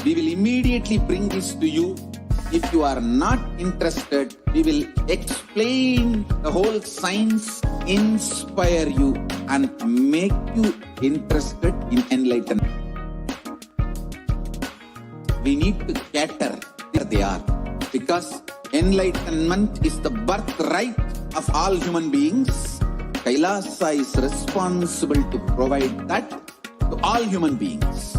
we will immediately bring this to you. If you are not interested, we will explain the whole science, inspire you and make you interested in enlightenment. We need to cater where they are, because enlightenment is the birthright of all human beings. Kailasa is responsible to provide that to all human beings.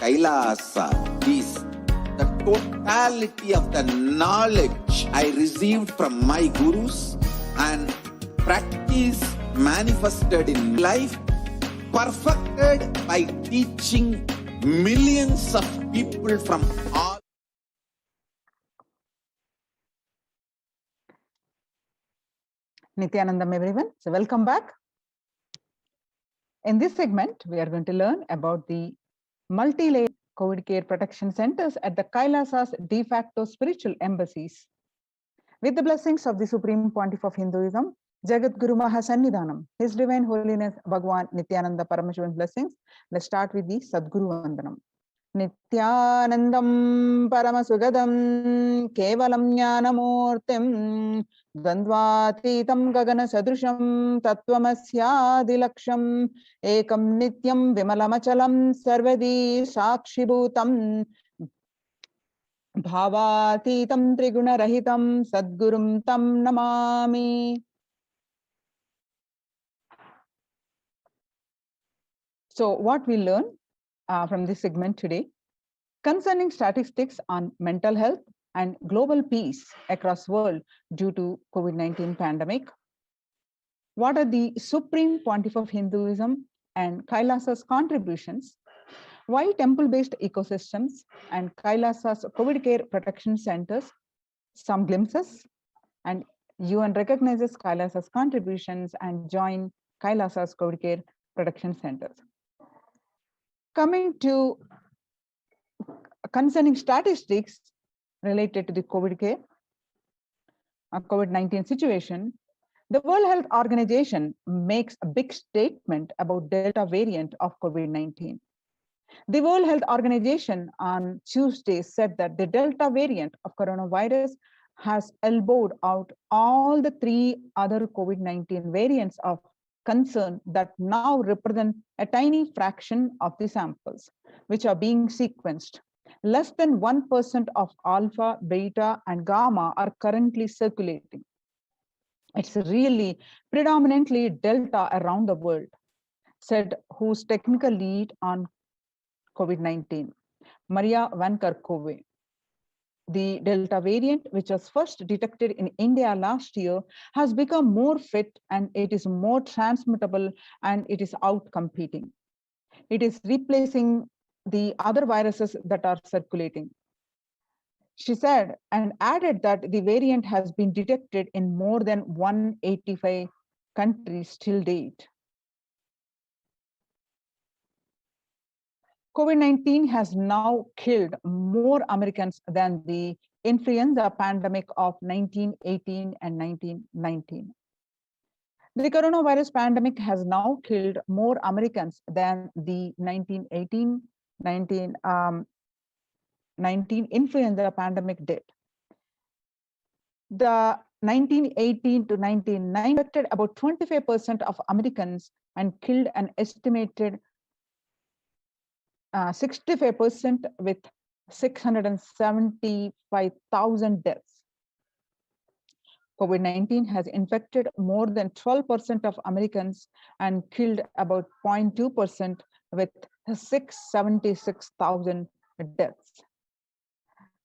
Kailasa is the totality of the knowledge I received from my gurus and practice manifested in life, perfected by teaching millions of people from all. Nithyanandam, everyone. So welcome back. In this segment, we are going to learn about the multi-layer COVID care protection centers at the Kailasa's de facto spiritual embassies. With the blessings of the Supreme Pontiff of Hinduism, Jagat Guru Mahasannidhanam, His Divine Holiness Bhagwan Nithyananda Paramashivam blessings, let's start with the Sadguru Vandanam. Nithyanandam Paramasugadam Kevalam Jnanamurtim Dvandvatitam Gagana Sadrusham Tattvamasya Ekam Nityam Vimalamachalam Sarvadi Sakshibhutam Bhavatitam Triguna Rahitam Sadgurum Tam Namami. So what we learn from this segment today concerning statistics on mental health and global peace across the world due to COVID-19 pandemic. What are the Supreme Pontiff of Hinduism and Kailasa's contributions? Why temple-based ecosystems and Kailasa's COVID care protection centers? Some glimpses, and UN recognizes Kailasa's contributions and join Kailasa's COVID care protection centers. Coming to concerning statistics related to the COVID care, COVID-19 situation, the World Health Organization makes a big statement about Delta variant of COVID-19. The World Health Organization on Tuesday said that the Delta variant of coronavirus has elbowed out all the 3 other COVID-19 variants of concern that now represent a tiny fraction of the samples which are being sequenced. Less than 1% of alpha, beta, and gamma are currently circulating. It's really predominantly Delta around the world, said who's technical lead on COVID-19, Maria Van Kerkhove. The Delta variant, which was first detected in India last year, has become more fit and it is more transmittable and it is out competing. It is replacing the other viruses that are circulating. She said and added that the variant has been detected in more than 185 countries till date. COVID-19 has now killed more Americans than the influenza pandemic of 1918 and 1919. The coronavirus pandemic has now killed more Americans than the 1919 influenza pandemic did. The 1918 to 1919 affected about 25% of Americans and killed an estimated 65% with 675,000 deaths. COVID-19 has infected more than 12% of Americans and killed about 0.2% with 676,000 deaths.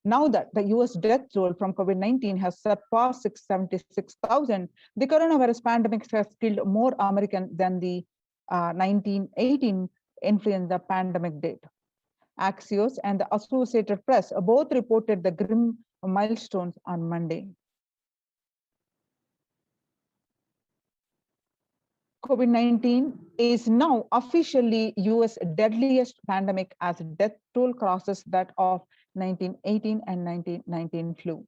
Now that the US death toll from COVID-19 has surpassed 676,000, the coronavirus pandemic has killed more Americans than the 1918 influenza pandemic did. Axios and the Associated Press both reported the grim milestones on Monday. COVID-19 is now officially US deadliest pandemic as death toll crosses that of 1918 and 1919 flu.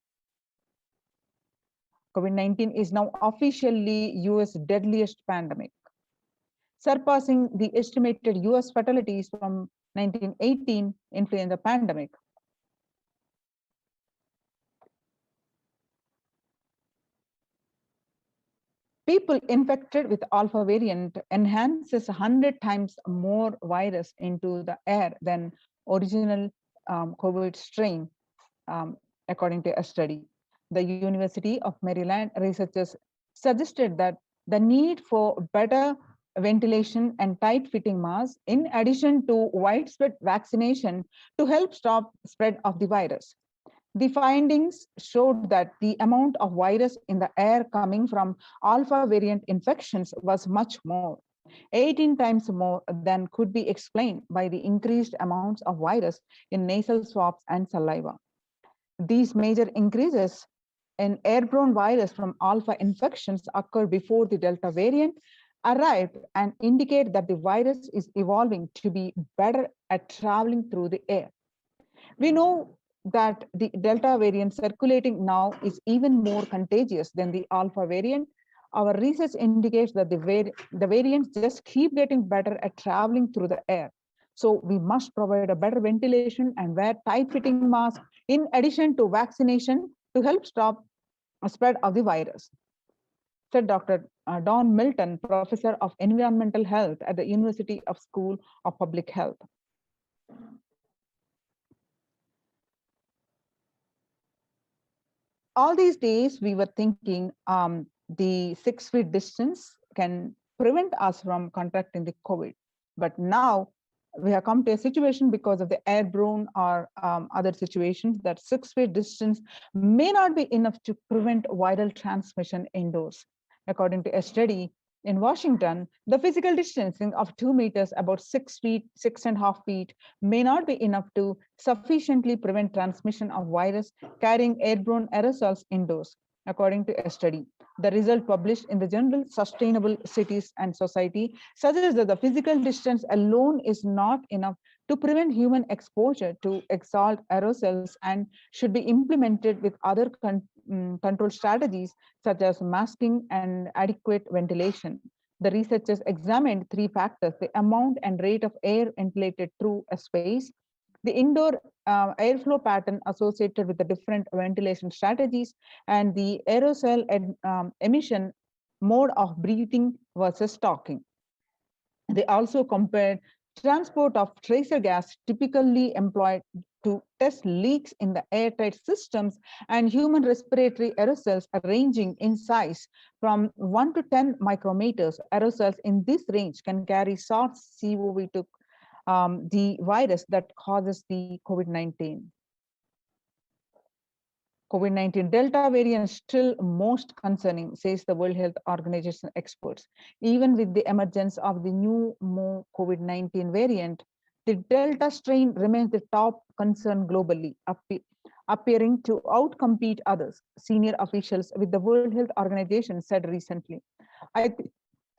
COVID-19 is now officially US deadliest pandemic. surpassing the estimated US fatalities from 1918 influenza pandemic. People infected with alpha variant enhances 100 times more virus into the air than original COVID strain, according to a study. The University of Maryland researchers suggested that the need for better ventilation and tight fitting masks, in addition to widespread vaccination, to help stop spread of the virus. The findings showed that the amount of virus in the air coming from alpha variant infections was much more, 18 times more than could be explained by the increased amounts of virus in nasal swabs and saliva. These major increases in airborne virus from alpha infections occurred before the Delta variant arrived and indicate that the virus is evolving to be better at traveling through the air. We know that the Delta variant circulating now is even more contagious than the Alpha variant. Our research indicates that the variants just keep getting better at traveling through the air. So we must provide a better ventilation and wear tight fitting masks in addition to vaccination to help stop a spread of the virus, said Dr. Don Milton, professor of environmental health at the University of School of Public Health. All these days we were thinking the 6 feet distance can prevent us from contracting the COVID. But now we have come to a situation because of the airborne or other situations that 6 feet distance may not be enough to prevent viral transmission indoors. According to a study in Washington, the physical distancing of 2 meters, about 6 feet, 6.5 feet, may not be enough to sufficiently prevent transmission of virus carrying airborne aerosols indoors, according to a study. The result published in the journal Sustainable Cities and Society suggests that the physical distance alone is not enough to prevent human exposure to exhaled aerosols and should be implemented with other control strategies such as masking and adequate ventilation. The researchers examined 3 factors: the amount and rate of air ventilated through a space, the indoor airflow pattern associated with the different ventilation strategies, and the aerosol emission mode of breathing versus talking. They also compared transport of tracer gas typically employed to test leaks in the airtight systems and human respiratory aerosols ranging in size from 1 to 10 micrometers. Aerosols in this range can carry SARS-CoV-2, the virus that causes the COVID-19. COVID-19 Delta variant is still most concerning, says the World Health Organization experts. Even with the emergence of the new COVID-19 variant, the Delta strain remains the top concern globally, appearing to outcompete others, senior officials with the World Health Organization said recently. I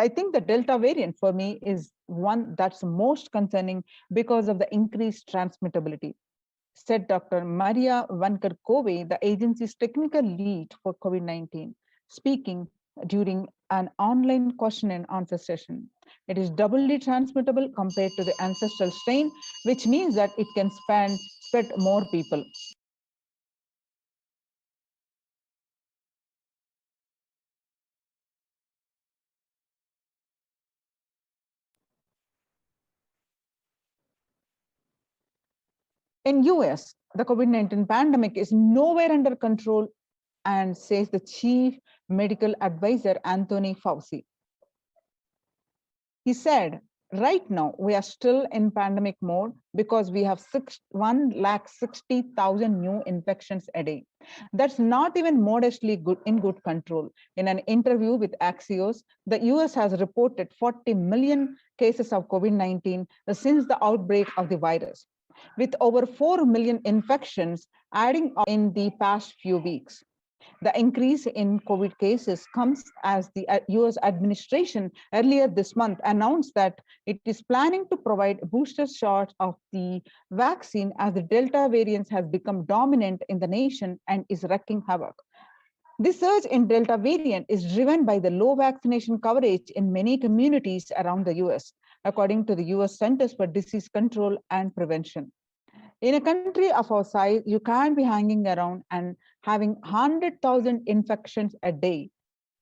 think the Delta variant for me is one that's most concerning because of the increased transmittability, said Dr. Maria Vanker-Kove, the agency's technical lead for COVID-19, speaking during an online question and answer session. It is doubly transmittable compared to the ancestral strain, which means that it can spread more people. In US, the COVID-19 pandemic is nowhere under control, and says the chief medical advisor, Anthony Fauci. He said, right now, we are still in pandemic mode because we have 160,000 new infections a day. That's not even modestly good control. In an interview with Axios, the US has reported 40 million cases of COVID-19 since the outbreak of the virus, with over 4 million infections adding up in the past few weeks. The increase in COVID cases comes as the US administration earlier this month announced that it is planning to provide booster shots of the vaccine as the Delta variant has become dominant in the nation and is wreaking havoc. This surge in Delta variant is driven by the low vaccination coverage in many communities around the US, according to the US Centers for Disease Control and Prevention. In a country of our size, you can't be hanging around and having 100,000 infections a day.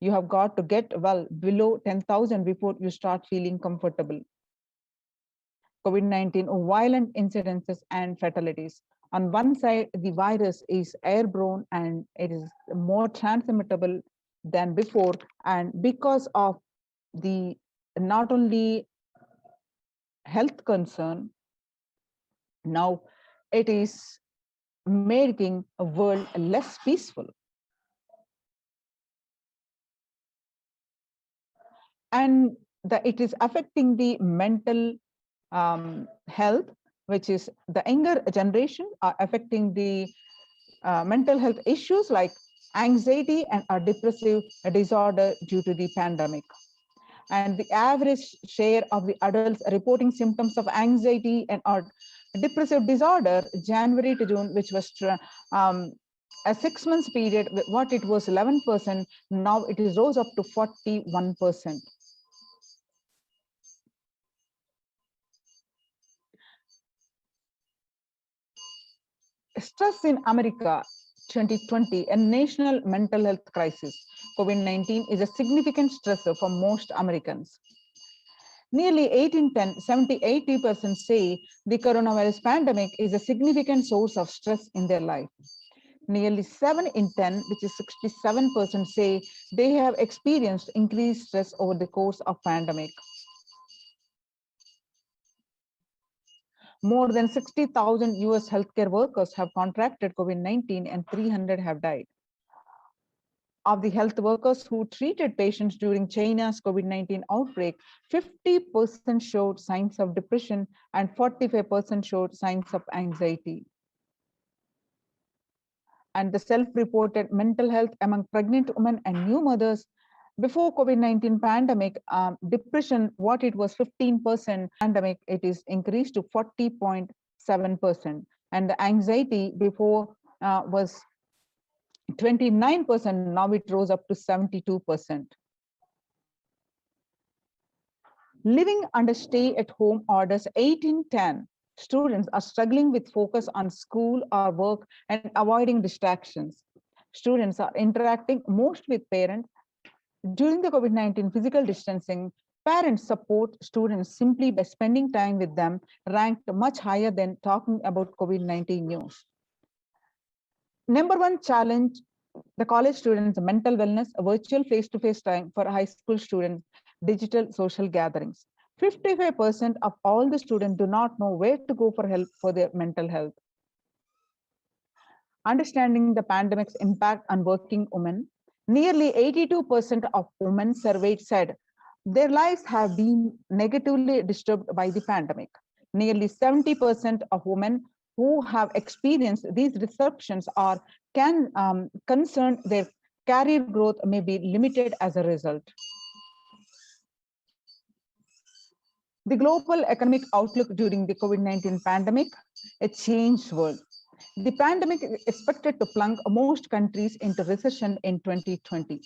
You have got to get well below 10,000 before you start feeling comfortable. COVID-19 violent incidences and fatalities. On one side, the virus is airborne and it is more transmittable than before. And because of the not only health concern, now it is making a world less peaceful. And it is affecting the mental health, which is the younger generation are affecting the mental health issues like anxiety and a depressive disorder due to the pandemic. And the average share of the adults reporting symptoms of anxiety and or depressive disorder, January to June, which was a 6 months period, what it was 11%, now it is rose up to 41%. Stress in America 2020, a national mental health crisis. COVID-19 is a significant stressor for most Americans. Nearly 8 in 10, 70-80% say the coronavirus pandemic is a significant source of stress in their life. Nearly 7 in 10, which is 67%, say they have experienced increased stress over the course of pandemic. More than 60,000 US healthcare workers have contracted COVID-19 and 300 have died. Of the health workers who treated patients during China's COVID-19 outbreak, 50% showed signs of depression and 45% showed signs of anxiety. And the self-reported mental health among pregnant women and new mothers before COVID-19 pandemic, depression, what it was 15% pandemic, it is increased to 40.7%. And the anxiety before was 29%, now it rose up to 72%. Living under stay-at-home orders, 8 in 10 students are struggling with focus on school or work and avoiding distractions. Students are interacting most with parents. During the COVID-19 physical distancing, parents support students simply by spending time with them, ranked much higher than talking about COVID-19 news. Number one challenge, the college students' mental wellness, a virtual face-to-face time for high school students, digital social gatherings. 55% of all the students do not know where to go for help for their mental health. Understanding the pandemic's impact on working women, nearly 82% of women surveyed said their lives have been negatively disturbed by the pandemic. Nearly 70% of women who have experienced these disruptions are concerned their career growth may be limited as a result. The global economic outlook during the COVID-19 pandemic, a changed world. The pandemic is expected to plunge most countries into recession in 2020,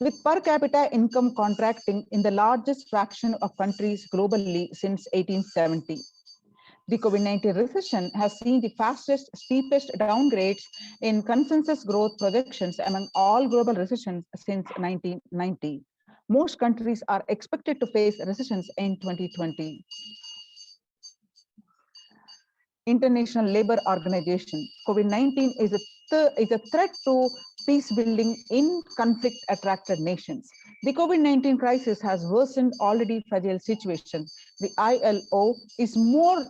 with per capita income contracting in the largest fraction of countries globally since 1870. The COVID-19 recession has seen the fastest, steepest downgrades in consensus growth projections among all global recessions since 1990. Most countries are expected to face recessions in 2020. International Labour Organization, COVID-19 is a threat to peace building in conflict-attracted nations. The COVID-19 crisis has worsened already fragile situations. The ILO is more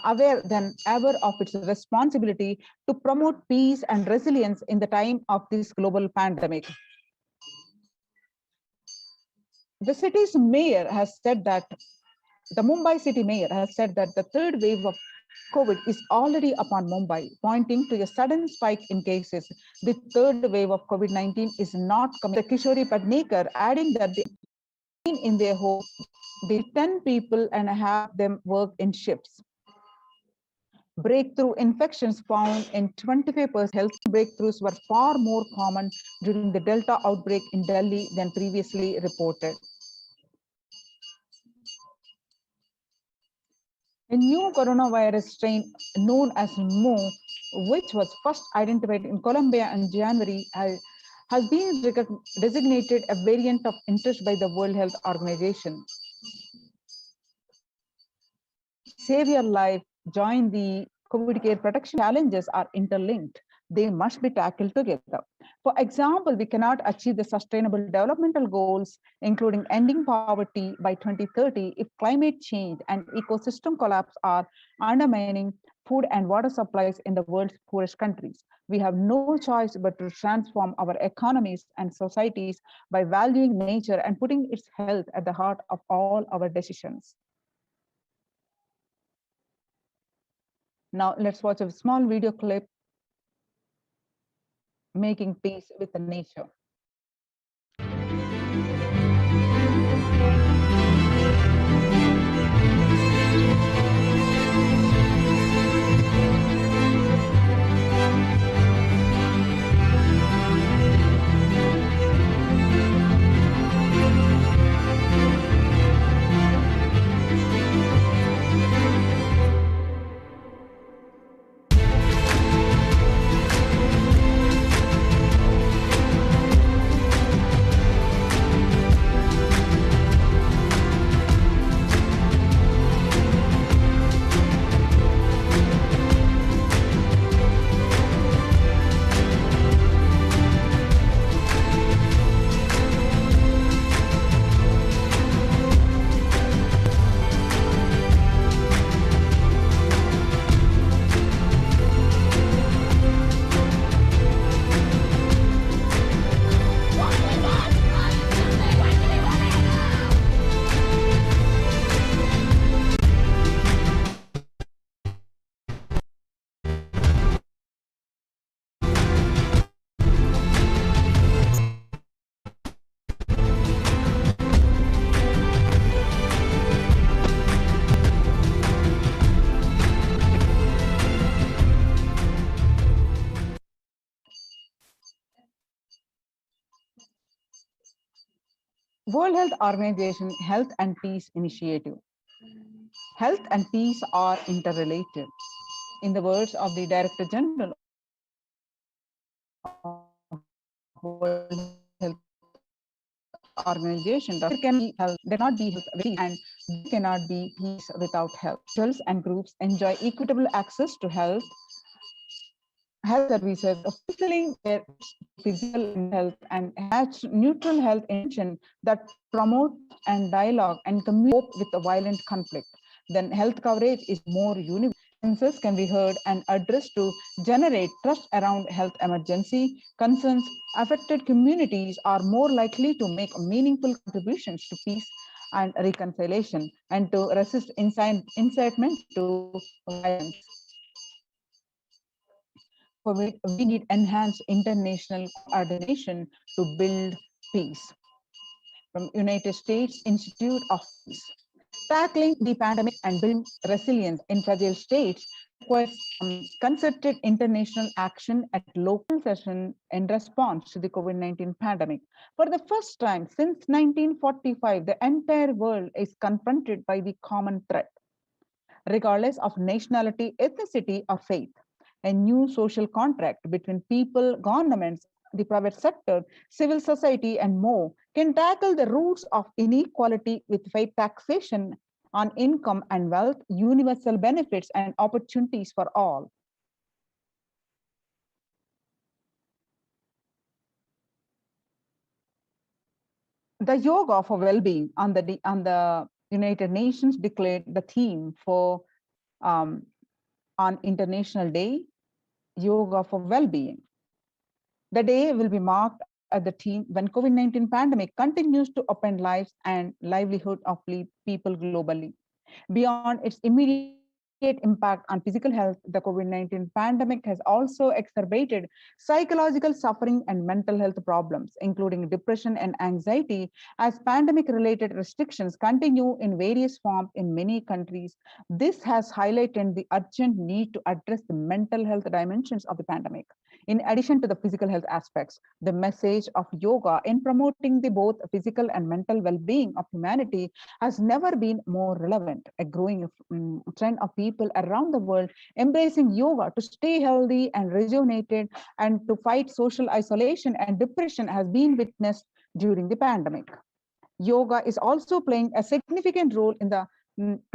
aware than ever of its responsibility to promote peace and resilience in the time of this global pandemic. The city's mayor has said that, the Mumbai city mayor has said that the third wave of COVID is already upon Mumbai, pointing to a sudden spike in cases. The third wave of COVID-19 is not coming. The Kishori Padnekar adding that in their home, the 10 people and have them work in shifts. Breakthrough infections found in 25%. Health breakthroughs were far more common during the Delta outbreak in Delhi than previously reported. A new coronavirus strain known as Mo, which was first identified in Colombia in January, has been designated a variant of interest by the World Health Organization. Save your life, join the COVID care protection challenges are interlinked. They must be tackled together. For example, we cannot achieve the sustainable developmental goals, including ending poverty by 2030, if climate change and ecosystem collapse are undermining food and water supplies in the world's poorest countries. We have no choice but to transform our economies and societies by valuing nature and putting its health at the heart of all our decisions. Now let's watch a small video clip, Making Peace with the Nature. World Health Organization Health and Peace Initiative. Health and peace are interrelated. In the words of the Director General of World Health Organization, there cannot be health without peace, and there cannot be peace without health. Individuals and groups enjoy equitable access to health services, fulfilling their physical and health and neutral health intention that promote and dialogue and cope with the violent conflict. Then health coverage is more universal. Grievances can be heard and addressed to generate trust around health emergency concerns. Affected communities are more likely to make meaningful contributions to peace and reconciliation and to resist incitement to violence. We need enhanced international coordination to build peace. From United States Institute of Peace. Tackling the pandemic and building resilience in fragile states requires concerted international action at local session in response to the COVID-19 pandemic. For the first time since 1945, the entire world is confronted by the common threat, regardless of nationality, ethnicity, or faith. A new social contract between people, governments, the private sector, civil society, and more can tackle the roots of inequality with fair taxation on income and wealth, universal benefits, and opportunities for all. The yoga for well-being on the United Nations declared the theme for on International Day, Yoga for Well-being. The day will be marked at the theme when COVID-19 pandemic continues to upend lives and livelihood of people globally. Beyond its immediate impact on physical health, the COVID-19 pandemic has also exacerbated psychological suffering and mental health problems, including depression and anxiety, as pandemic-related restrictions continue in various forms in many countries. This has highlighted the urgent need to address the mental health dimensions of the pandemic. In addition to the physical health aspects, the message of yoga in promoting the both physical and mental well-being of humanity has never been more relevant. A growing trend of people around the world embracing yoga to stay healthy and rejuvenated and to fight social isolation and depression has been witnessed during the pandemic. Yoga is also playing a significant role in the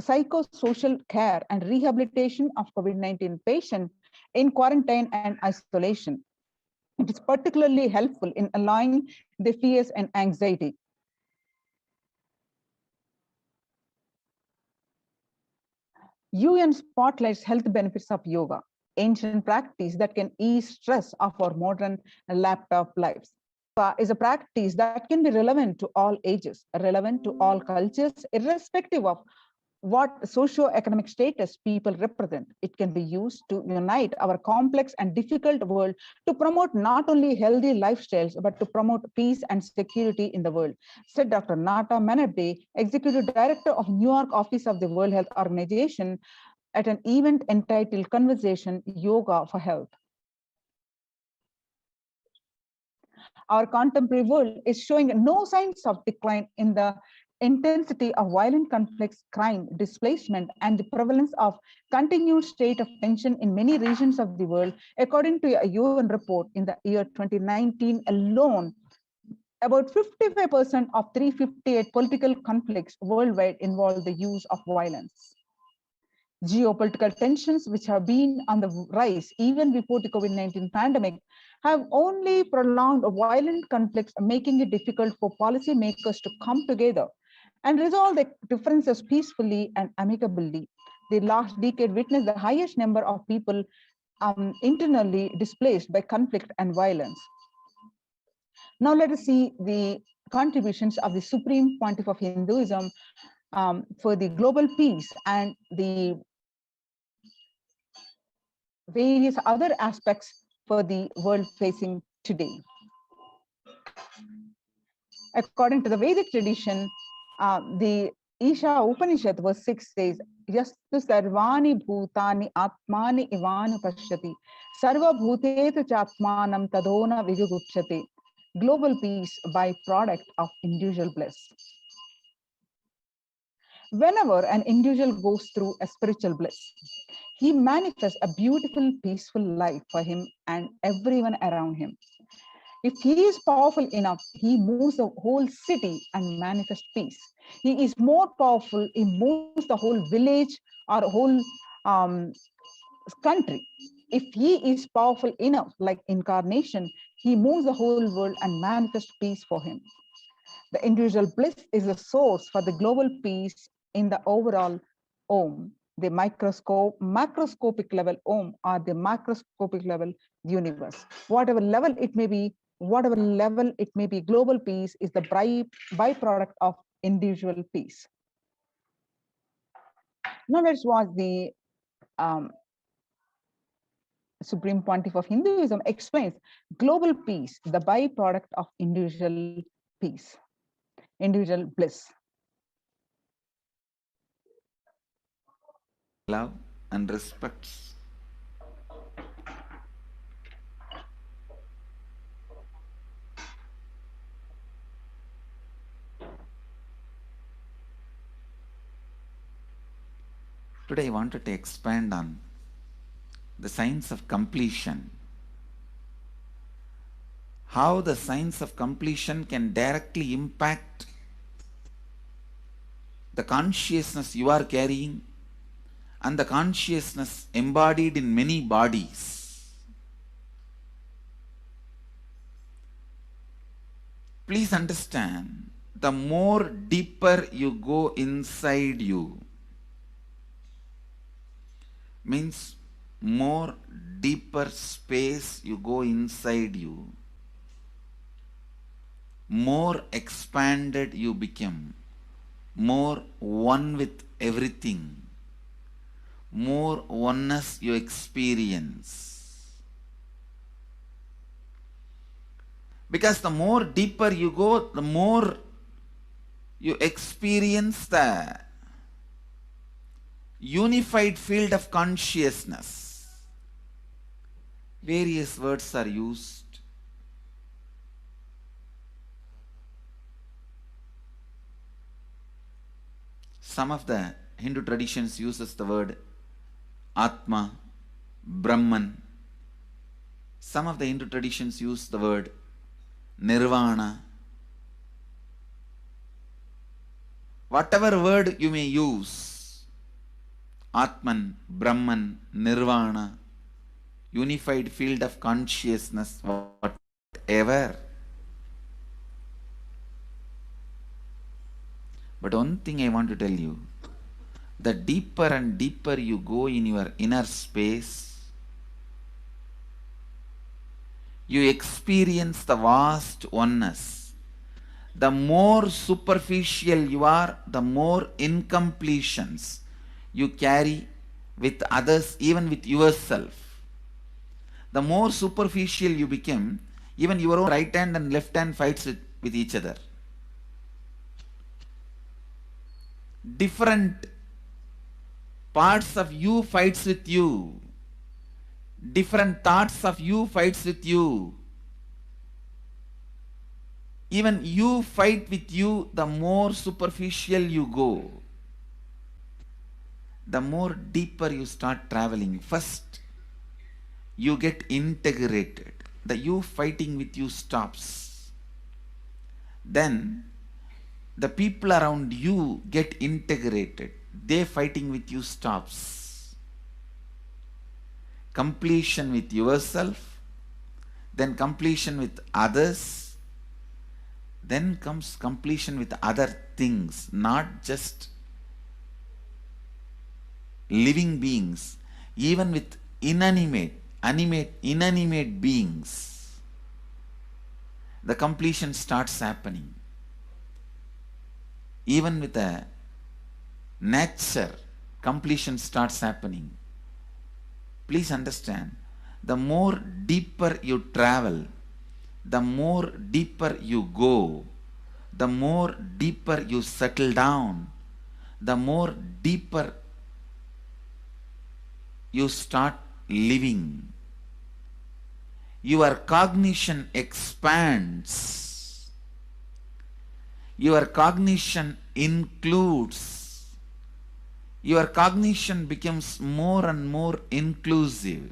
psychosocial care and rehabilitation of COVID-19 patients in quarantine and isolation. It is particularly helpful in allaying the fears and anxiety. UN spotlights health benefits of yoga, ancient practice that can ease stress of our modern laptop lives. Yoga is a practice that can be relevant to all ages, relevant to all cultures, irrespective of what socio-economic status people represent. It can be used to unite our complex and difficult world to promote not only healthy lifestyles, but to promote peace and security in the world, said Dr. Nata Menabde, Executive Director of New York Office of the World Health Organization, at an event entitled Conversation Yoga for Health. Our contemporary world is showing no signs of decline in the intensity of violent conflicts, crime, displacement, and the prevalence of continued state of tension in many regions of the world. According to a UN report, in the year 2019 alone, about 55% of 358 political conflicts worldwide involve the use of violence. Geopolitical tensions, which have been on the rise even before the COVID-19 pandemic, have only prolonged violent conflicts, making it difficult for policymakers to come together and resolve the differences peacefully and amicably. The last decade witnessed the highest number of people internally displaced by conflict and violence. Now let us see the contributions of the Supreme Pontiff of Hinduism for the global peace and the various other aspects for the world facing today. According to the Vedic tradition, the Isha Upanishad verse 6 says, Yastu sarvani bhutani atmani ivanu pashyati, sarva bhutetu chatmanam tadona vigugupchate. Global peace by product of individual bliss. Whenever an individual goes through a spiritual bliss, he manifests a beautiful, peaceful life for him and everyone around him. If he is powerful enough, he moves the whole city and manifests peace. He is more powerful, he moves the whole village or whole country. If he is powerful enough, like incarnation, he moves the whole world and manifests peace for him. The individual bliss is the source for the global peace in the overall Om, the macroscopic level Om, or the macroscopic level universe. Whatever level it may be, global peace is the byproduct of individual peace. Now let's watch the Supreme Pontiff of Hinduism explains global peace, the byproduct of individual peace, individual bliss. Love and respects. Today I wanted to expand on the science of completion. How the science of completion can directly impact the consciousness you are carrying and the consciousness embodied in many bodies. Please understand, the more deeper you go inside you, means more deeper space you go inside you, more expanded you become, more one with everything, more oneness you experience. Because the more deeper you go, the more you experience the unified field of consciousness. Various words are used. Some of the Hindu traditions uses the word Atma, Brahman. Some of the Hindu traditions use the word Nirvana. Whatever word you may use, Atman, Brahman, Nirvana, unified field of consciousness, whatever. But one thing I want to tell you, the deeper and deeper you go in your inner space, you experience the vast oneness. The more superficial you are, the more incompletions you carry with others, even with yourself. The more superficial you become, even your own right hand and left hand fights with each other. Different parts of you fights with you. Different thoughts of you fights with you. Even you fight with you, the more superficial you go, the more deeper you start traveling. First, you get integrated. The you fighting with you stops. Then, the people around you get integrated. They fighting with you stops. Completion with yourself, then completion with others, then comes completion with other things, not just living beings, even with inanimate beings. The completion starts happening. Even with the nature, completion starts happening. Please understand, the more deeper you travel, the more deeper you go, the more deeper you settle down, the more deeper you start living. Your cognition expands. Your cognition includes. Your cognition becomes more and more inclusive.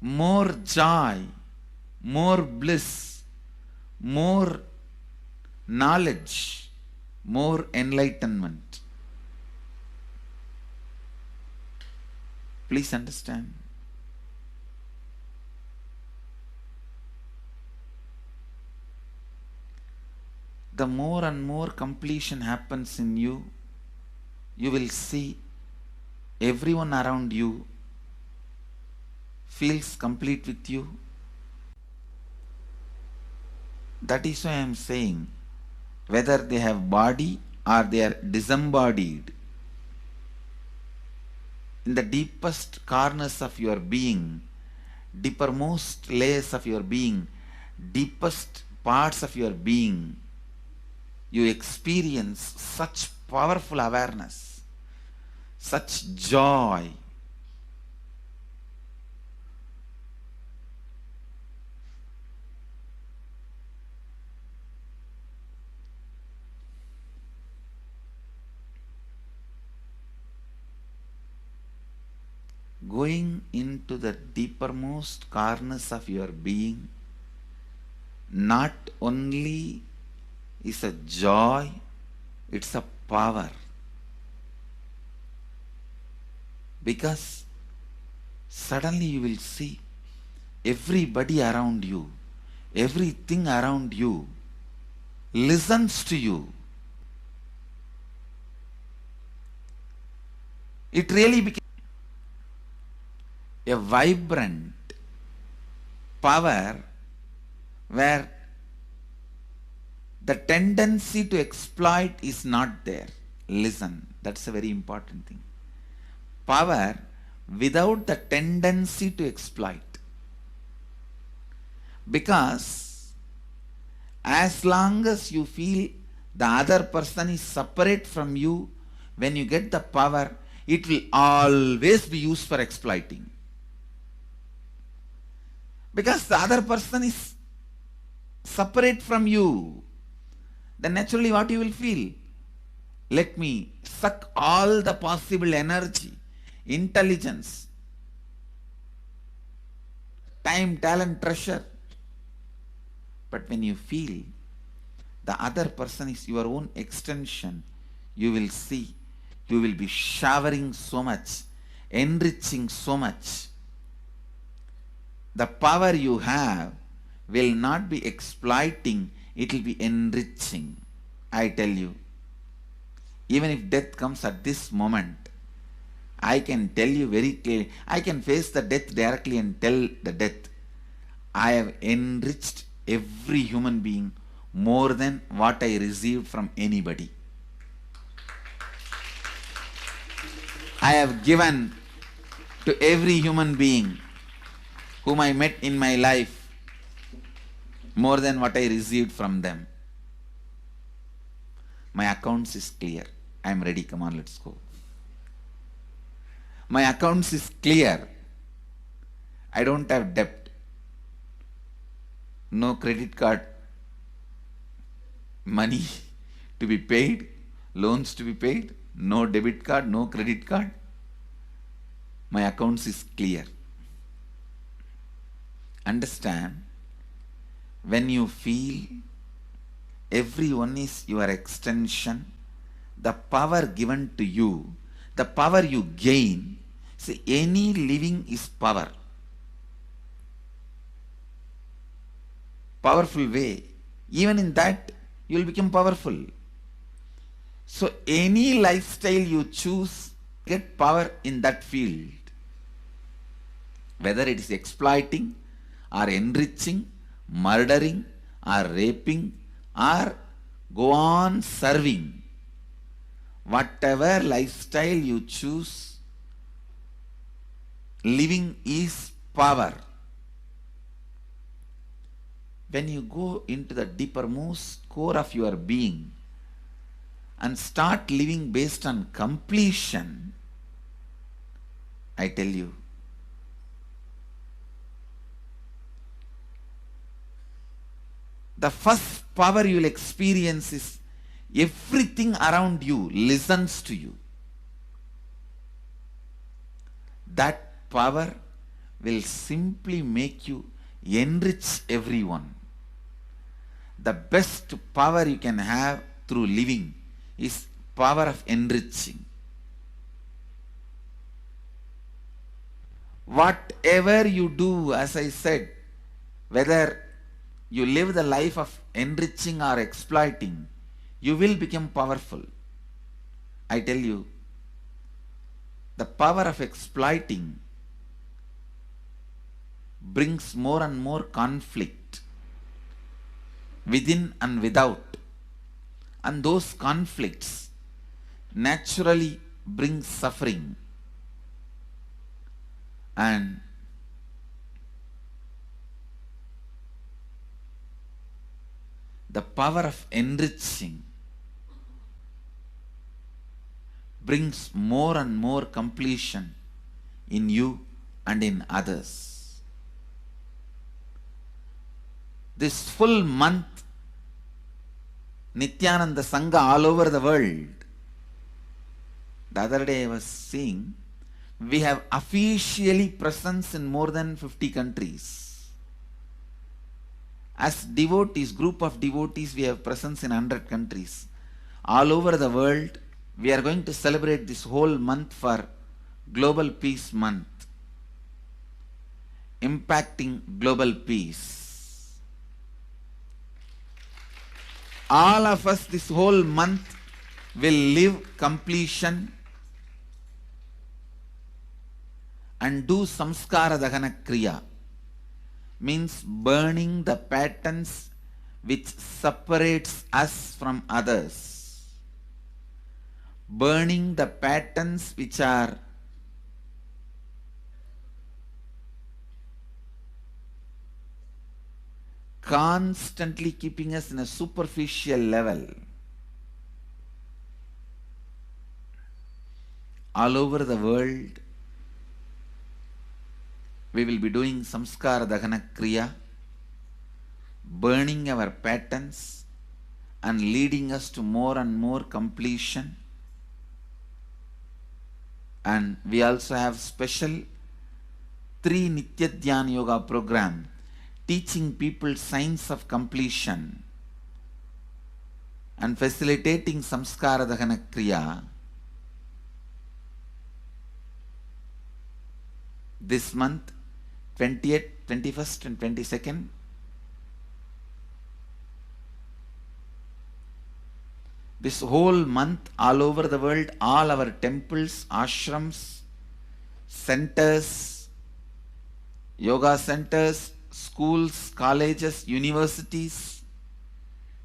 More joy, more bliss, more knowledge, more enlightenment. Please understand. The more and more completion happens in you, you will see everyone around you feels complete with you. That is why I am saying, whether they have body or they are disembodied, in the deepest corners of your being, deepermost layers of your being, deepest parts of your being, you experience such powerful awareness, such joy. Going into the deepermost corners of your being not only is a joy, it's a power. Because suddenly you will see everybody around you, everything around you listens to you. It really became a vibrant power where the tendency to exploit is not there. Listen, that's a very important thing. power without the tendency to exploit. Because as long as you feel the other person is separate from you, when you get the power, it will always be used for exploiting. Because the other person is separate from you, then naturally what you will feel? Let me suck all the possible energy, intelligence, time, talent, treasure. But when you feel the other person is your own extension, you will see, you will be showering so much, enriching so much. The power you have will not be exploiting, it will be enriching. I tell you, even if death comes at this moment, I can tell you very clearly, I can face the death directly and tell the death, I have enriched every human being more than what I received from anybody. I have given to every human being whom I met in my life more than what I received from them. My accounts is clear. I am ready. Come on, let's go. My accounts is clear. I don't have debt. No credit card money to be paid, loans to be paid, no debit card, no credit card. My accounts is clear. Understand, when you feel everyone is your extension, the power given to you, the power you gain, see, any living is power. Powerful way. Even in that, you will become powerful. So any lifestyle you choose, get power in that field. Whether it is exploiting, or enriching, murdering, or raping, or go on serving. Whatever lifestyle you choose, living is power. When you go into the deepermost core of your being and start living based on completion, I tell you, the first power you will experience is everything around you listens to you. That power will simply make you enrich everyone. The best power you can have through living is power of enriching. Whatever you do, as I said, whether you live the life of enriching or exploiting, you will become powerful. I tell you, the power of exploiting brings more and more conflict within and without. And those conflicts naturally bring suffering. And the power of enriching brings more and more completion in you and in others. This full month, Nithyananda Sangha all over the world. The other day I was seeing, we have officially presence in more than 50 countries. As devotees, group of devotees, we have presence in 100 countries. All over the world, we are going to celebrate this whole month for Global Peace Month. Impacting global peace. All of us this whole month will live completion and do samskara dahana kriya. Means burning the patterns which separates us from others. Burning the patterns which are constantly keeping us in a superficial level. All over the world, we will be doing samskara dahana kriya, burning our patterns and leading us to more and more completion. And we also have special 3 Nitya Dhyana Yoga program teaching people science of completion and facilitating samskara dahana kriya. This month, 20th, 21st and 22nd, this whole month, all over the world, all our temples, ashrams, centers, yoga centers, schools, colleges, universities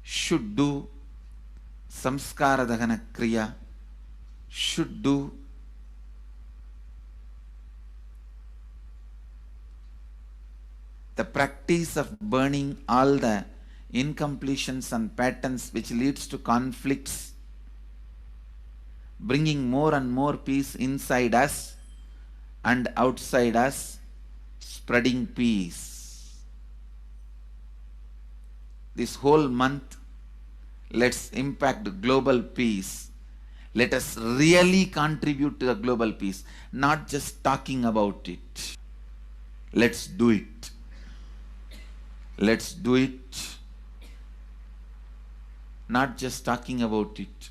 should do samskara dahana kriya, should do the practice of burning all the incompletions and patterns which leads to conflicts, bringing more and more peace inside us and outside us, spreading peace. This whole month, let's impact global peace. Let us really contribute to the global peace, not just talking about it. Let's do it. Let's do it. Not just talking about it.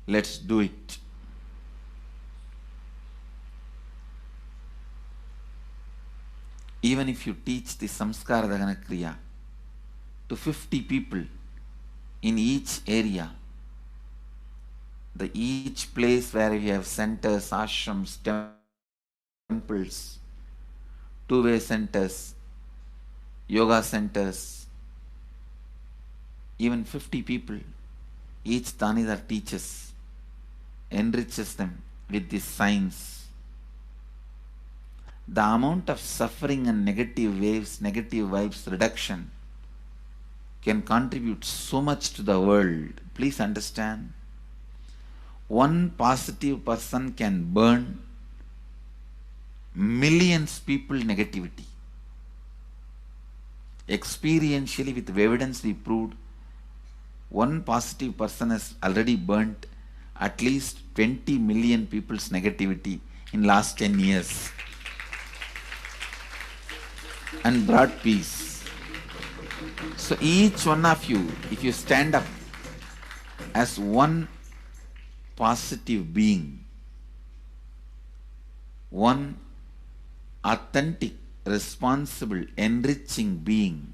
Let's do it. Even if you teach the samskara dahana kriya to 50 people in each area, each place where you have centers, ashrams, temples, two-way centers, yoga centers, even 50 people, each Tanidar teaches, enriches them with this science. The amount of suffering and negative vibes reduction can contribute so much to the world. Please understand. One positive person can burn millions people negativity. Experientially, with evidence we proved, one positive person has already burnt at least 20 million people's negativity in last 10 years and brought peace. So each one of you, if you stand up as one positive being, one authentic, responsible, enriching being,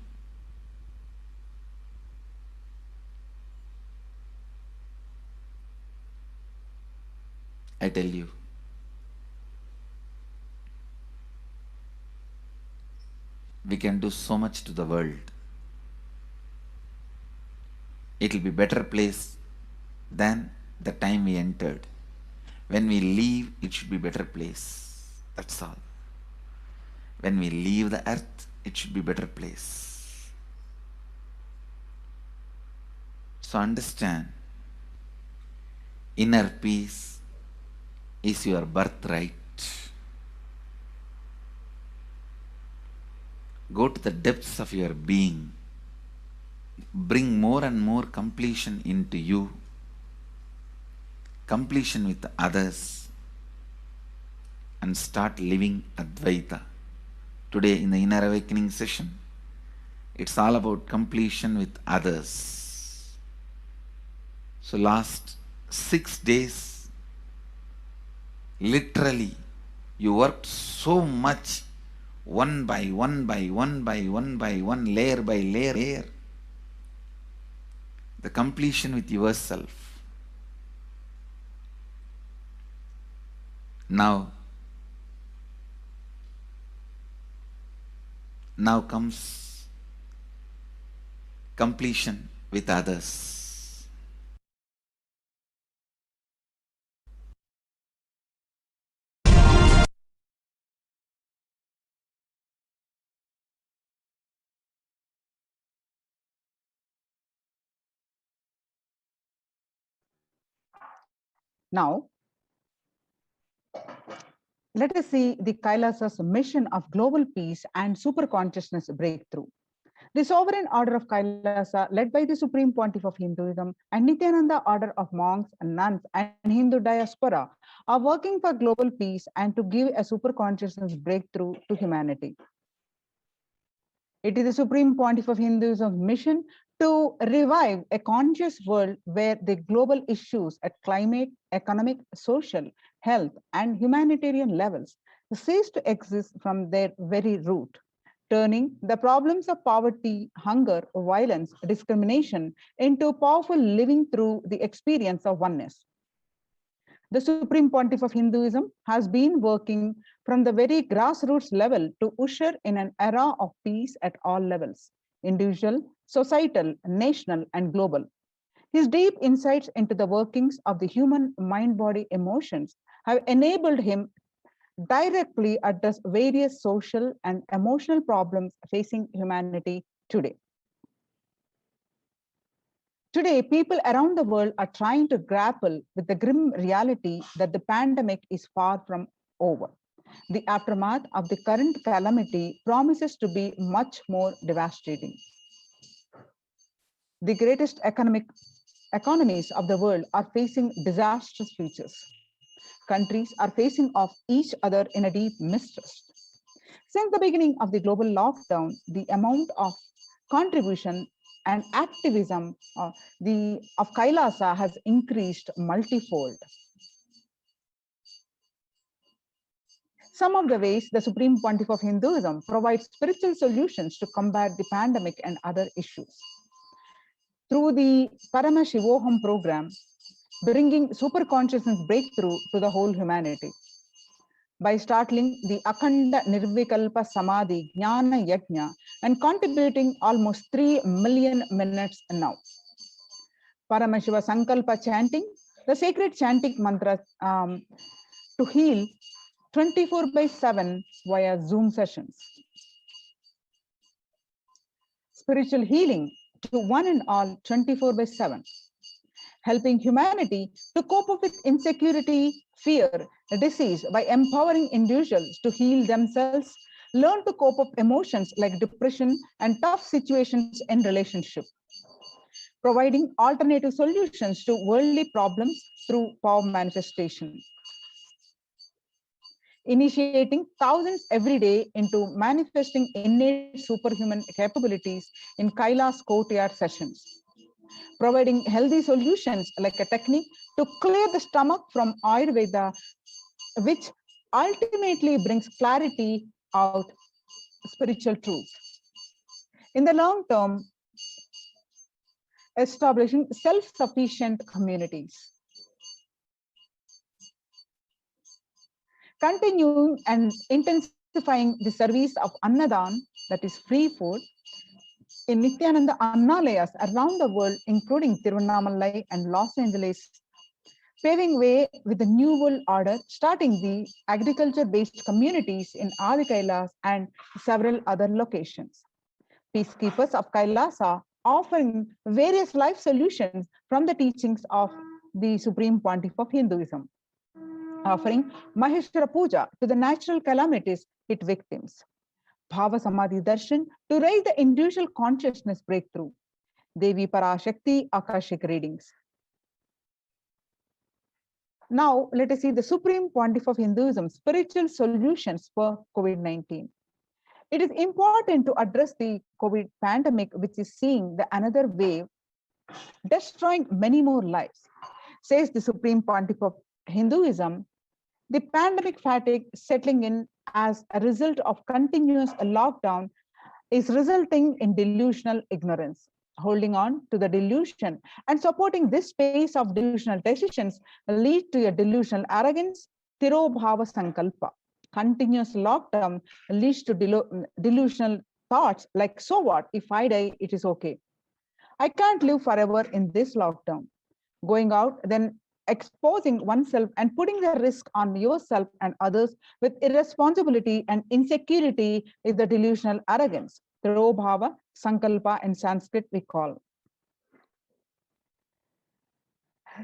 I tell you, we can do so much to the world. It will be better place than the time we entered. When we leave, it should be better place. That's all. When we leave the earth, it should be better place. So understand, inner peace is your birthright. Go to the depths of your being. Bring more and more completion into you. Completion with others. And start living Advaita. Today in the Inner Awakening session, it's all about completion with others. So last 6 days, literally, you worked so much, one by one, layer by layer. The completion with yourself. Now comes completion with others. Now, let us see the Kailasa's mission of global peace and superconsciousness breakthrough. The sovereign order of Kailasa, led by the Supreme Pontiff of Hinduism and Nithyananda order of monks, nuns, and Hindu diaspora, are working for global peace and to give a superconsciousness breakthrough to humanity. It is the Supreme Pontiff of Hinduism's mission to revive a conscious world where the global issues at climate, economic, social, health, and humanitarian levels cease to exist from their very root, turning the problems of poverty, hunger, violence, discrimination into powerful living through the experience of oneness. The Supreme Pontiff of Hinduism has been working from the very grassroots level to usher in an era of peace at all levels, individual, societal, national, and global. His deep insights into the workings of the human mind, body, emotions have enabled him directly address various social and emotional problems facing humanity today. Today, people around the world are trying to grapple with the grim reality that the pandemic is far from over. The aftermath of the current calamity promises to be much more devastating. The greatest economies of the world are facing disastrous futures. Countries are facing off each other in a deep mistrust. Since the beginning of the global lockdown, the amount of contribution and activism of Kailasa has increased multifold. Some of the ways the Supreme Pontiff of Hinduism provides spiritual solutions to combat the pandemic and other issues. Through the Paramashivoham program, bringing super consciousness breakthrough to the whole humanity. By startling the Akhanda Nirvikalpa Samadhi Jnana Yajna and contributing almost 3 million minutes now. Paramashiva Sankalpa chanting, the sacred chanting mantra to heal 24/7 via Zoom sessions. Spiritual healing to one and all 24/7. Helping humanity to cope up with insecurity, fear, disease by empowering individuals to heal themselves, learn to cope up emotions like depression and tough situations in relationship. Providing alternative solutions to worldly problems through power manifestation. Initiating thousands every day into manifesting innate superhuman capabilities in Kailas courtyard sessions. Providing healthy solutions like a technique to clear the stomach from Ayurveda, which ultimately brings clarity out spiritual truth. In the long term, establishing self-sufficient communities. Continuing and intensifying the service of Annadan, that is free food, in Nithyananda Annalayas around the world, including Tiruvannamalai and Los Angeles, paving way with the New World Order, starting the agriculture-based communities in Adi Kailas and several other locations. Peacekeepers of Kailasa offering various life solutions from the teachings of the Supreme Pontiff of Hinduism. Offering Maheshwara Puja to the natural calamities hit victims. Bhava Samadhi Darshan to raise the individual consciousness breakthrough. Devi Parashakti Akashic readings. Now, let us see the Supreme Pontiff of Hinduism spiritual solutions for COVID-19. It is important to address the COVID pandemic, which is seeing the another wave, destroying many more lives. Says the Supreme Pontiff of Hinduism, the pandemic fatigue settling in as a result of continuous lockdown is resulting in delusional ignorance. Holding on to the delusion and supporting this space of delusional decisions lead to a delusional arrogance, Tirobhava Sankalpa. Continuous lockdown leads to delusional thoughts like, so what, if I die, it is okay. I can't live forever in this lockdown. Going out, then exposing oneself and putting the risk on yourself and others with irresponsibility and insecurity is the delusional arrogance. Tirobhava Sankalpa in Sanskrit we call.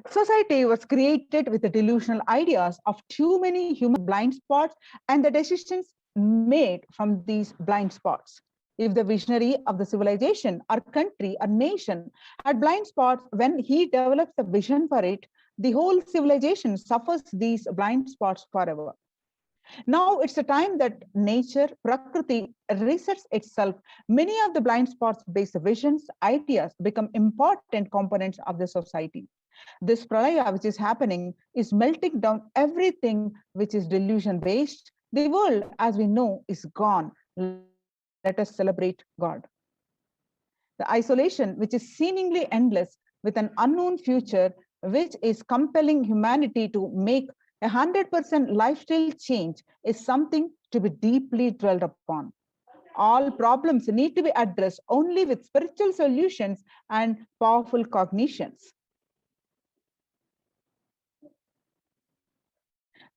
Society was created with the delusional ideas of too many human blind spots and the decisions made from these blind spots. If the visionary of the civilization or country or nation had blind spots, when he develops the vision for it, the whole civilization suffers these blind spots forever. Now it's a time that nature, Prakriti, resets itself. Many of the blind spots based visions, ideas become important components of the society. This pralaya which is happening is melting down everything which is delusion based. The world as we know is gone. Let us celebrate God. The isolation which is seemingly endless with an unknown future, which is compelling humanity to make 100% lifestyle change, is something to be deeply dwelled upon. All problems need to be addressed only with spiritual solutions and powerful cognitions.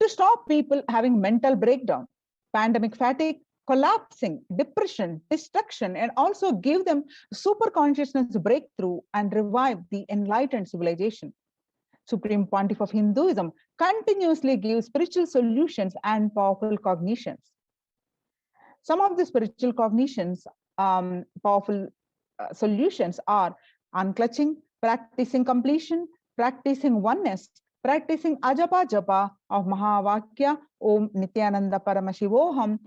To stop people having mental breakdown, pandemic fatigue, collapsing, depression, destruction, and also give them super consciousness breakthrough and revive the enlightened civilization. Supreme Pontiff of Hinduism continuously gives spiritual solutions and powerful cognitions. Some of the spiritual cognitions, powerful solutions are unclutching, practicing completion, practicing oneness, practicing ajapa japa of Mahavakya, Om Nithyananda Paramashivoham,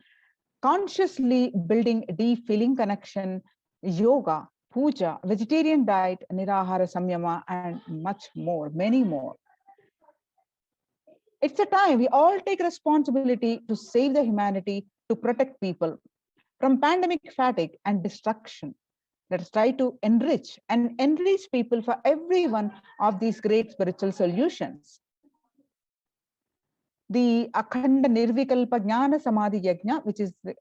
consciously building deep feeling connection, yoga, puja, vegetarian diet, nirahara samyama, and much more, many more. It's a time we all take responsibility to save the humanity, to protect people from pandemic fatigue and destruction. Let us try to enrich people for every one of these great spiritual solutions. The Akhanda Nirvikalpa Jnana Samadhi Yajna, which is the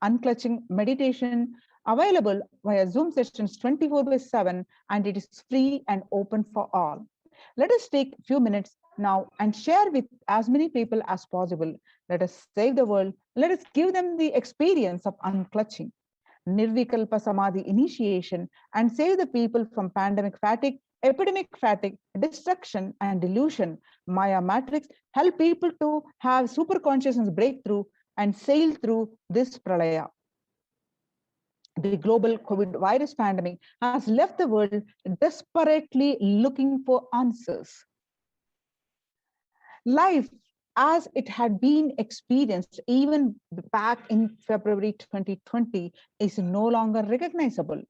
unclutching meditation, available via Zoom sessions 24/7, and it is free and open for all. Let us take a few minutes now and share with as many people as possible. Let us save the world. Let us give them the experience of unclutching, Nirvikalpa Samadhi initiation, and save the people from pandemic fatigue, epidemic fatigue, destruction, and delusion. Maya Matrix help people to have super consciousness breakthrough and sail through this pralaya. The global COVID virus pandemic has left the world desperately looking for answers. Life as it had been experienced even back in February 2020 is no longer recognizable.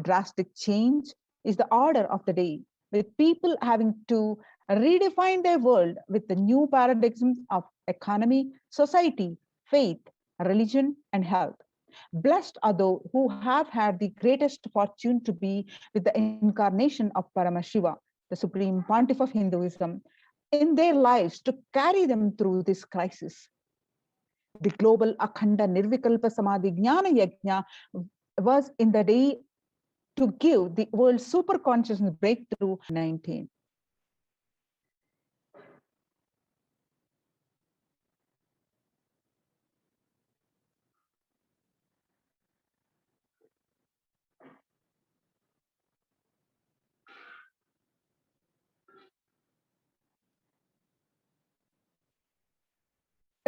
Drastic change is the order of the day, with people having to redefine their world with the new paradigms of economy, society, faith, religion, and health. Blessed are those who have had the greatest fortune to be with the incarnation of Paramashiva, the supreme pontiff of Hinduism, in their lives to carry them through this crisis. The global Akhanda Nirvikalpa Samadhi Jnana Yajna was in the day to give the world super consciousness breakthrough 19.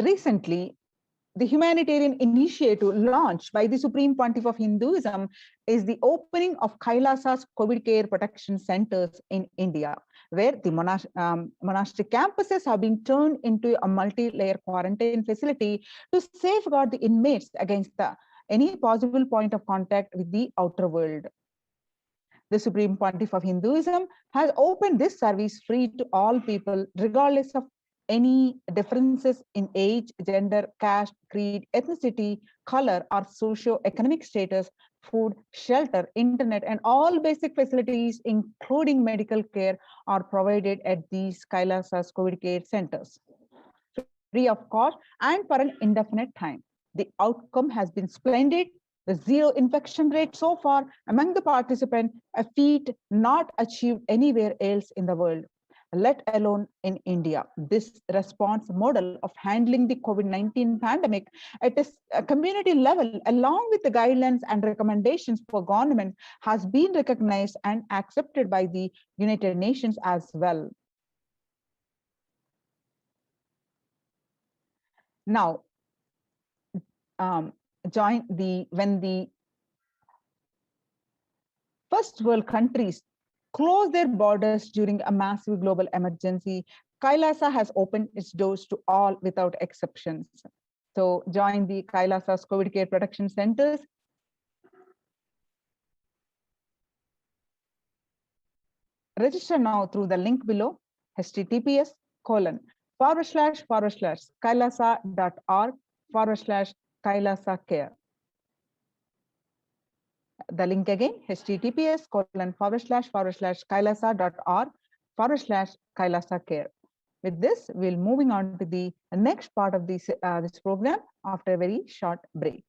Recently, the humanitarian initiative launched by the Supreme Pontiff of Hinduism is the opening of Kailasa's COVID care protection centers in India, where the monastic campuses have been turned into a multi-layer quarantine facility to safeguard the inmates against any possible point of contact with the outer world. The Supreme Pontiff of Hinduism has opened this service free to all people, regardless of any differences in age, gender, caste, creed, ethnicity, color, or socio-economic status, food, shelter, internet, and all basic facilities, including medical care, are provided at these Kailasas COVID care centers, free of cost and for an indefinite time. The outcome has been splendid. The zero infection rate so far among the participants, a feat not achieved anywhere else in the world, let alone in India. This response model of handling the COVID-19 pandemic at a community level, along with the guidelines and recommendations for government, has been recognized and accepted by the United Nations as well. Now, when the first world countries closed their borders during a massive global emergency, Kailasa has opened its doors to all without exceptions. So join the Kailasa's COVID care protection centers. Register now through the link below, https://kailasa.org/Kailasa care. The link again, https://kailasa.org/Kailasa care. With this, we'll moving on to the next part of this program after a very short break.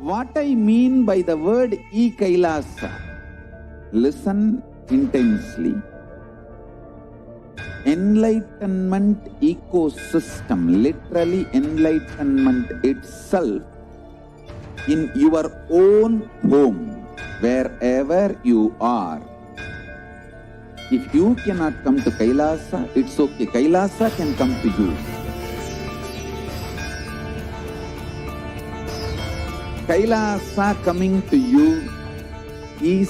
What I mean by the word e-Kailasa, listen intensely. Enlightenment ecosystem, literally enlightenment itself, in your own home, wherever you are, If you cannot come to Kailasa, it's okay. Kailasa can come to you. Kailasa coming to you is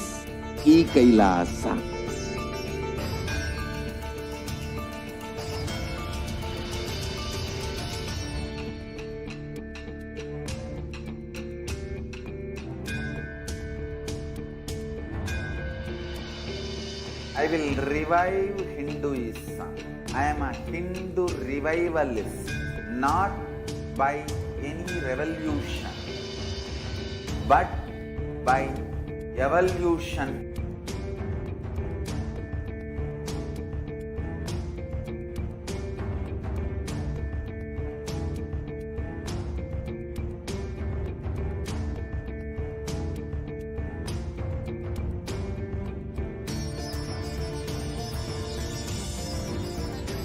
E-Kailasa. I will revive Hinduism. I am a Hindu revivalist, not by any revolution, but by evolution.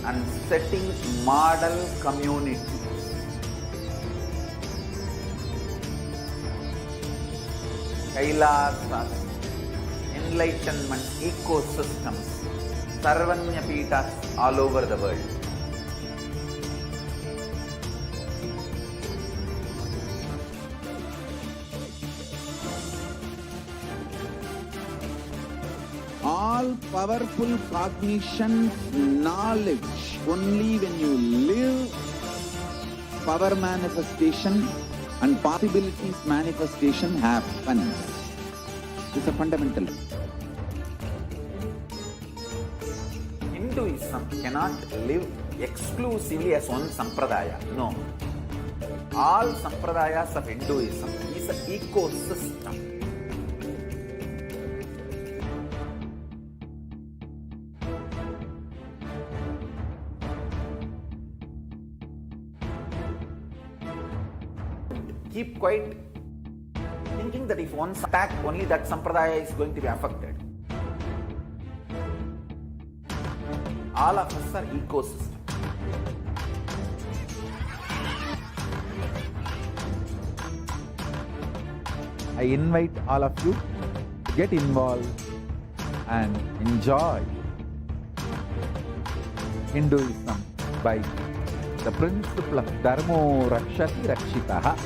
And setting model community. Kailasas, enlightenment ecosystems, Sarvanya Pitas all over the world. All powerful cognition, knowledge, only when you live, power manifestation and possibilities manifestation happens. It's a fundamental. Hinduism cannot live exclusively as one sampradaya. No. All sampradayas of Hinduism is an ecosystem. Keep quiet, thinking that if one attack, only that sampradaya is going to be affected. All of us are ecosystem. I invite all of you to get involved and enjoy Hinduism by the principle of Dharmo Rakshati Rakshitaha.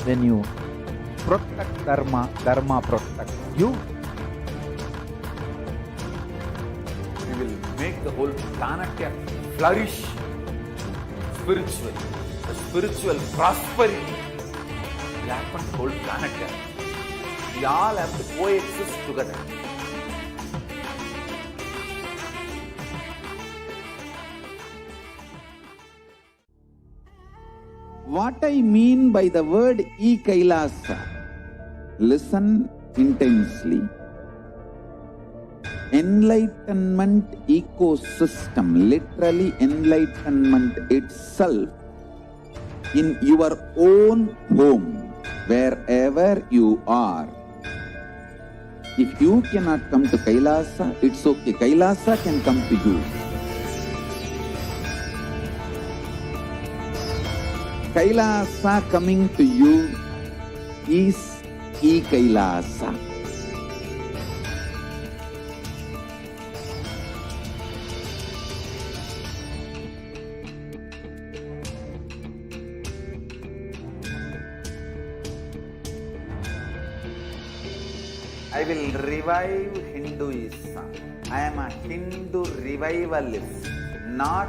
When you protect Dharma, Dharma protects you. We will make the whole planet flourish spiritually. The spiritual prosperity will happen to the whole planet. We all have to coexist together. What I mean by the word E-Kailasa, listen intensely. Enlightenment ecosystem, literally enlightenment itself, in your own home, wherever you are. If you cannot come to Kailasa, it's okay. Kailasa can come to you. Kailasa coming to you is E-Kailasa. I will revive Hinduism. I am a Hindu revivalist, not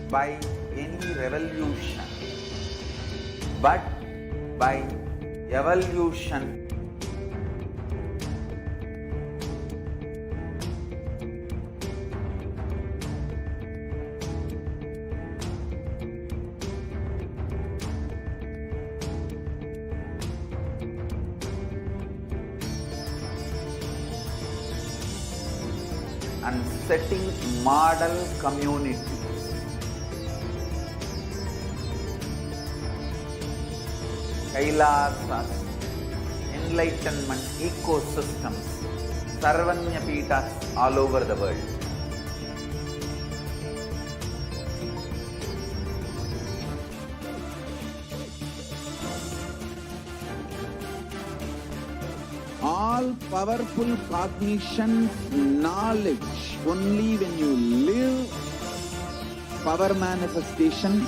by any revolution, but by evolution. And setting model community. Kailasas, enlightenment ecosystems, Sarvanya Pitas all over the world. All all powerful cognition, knowledge, only when you live, power manifestation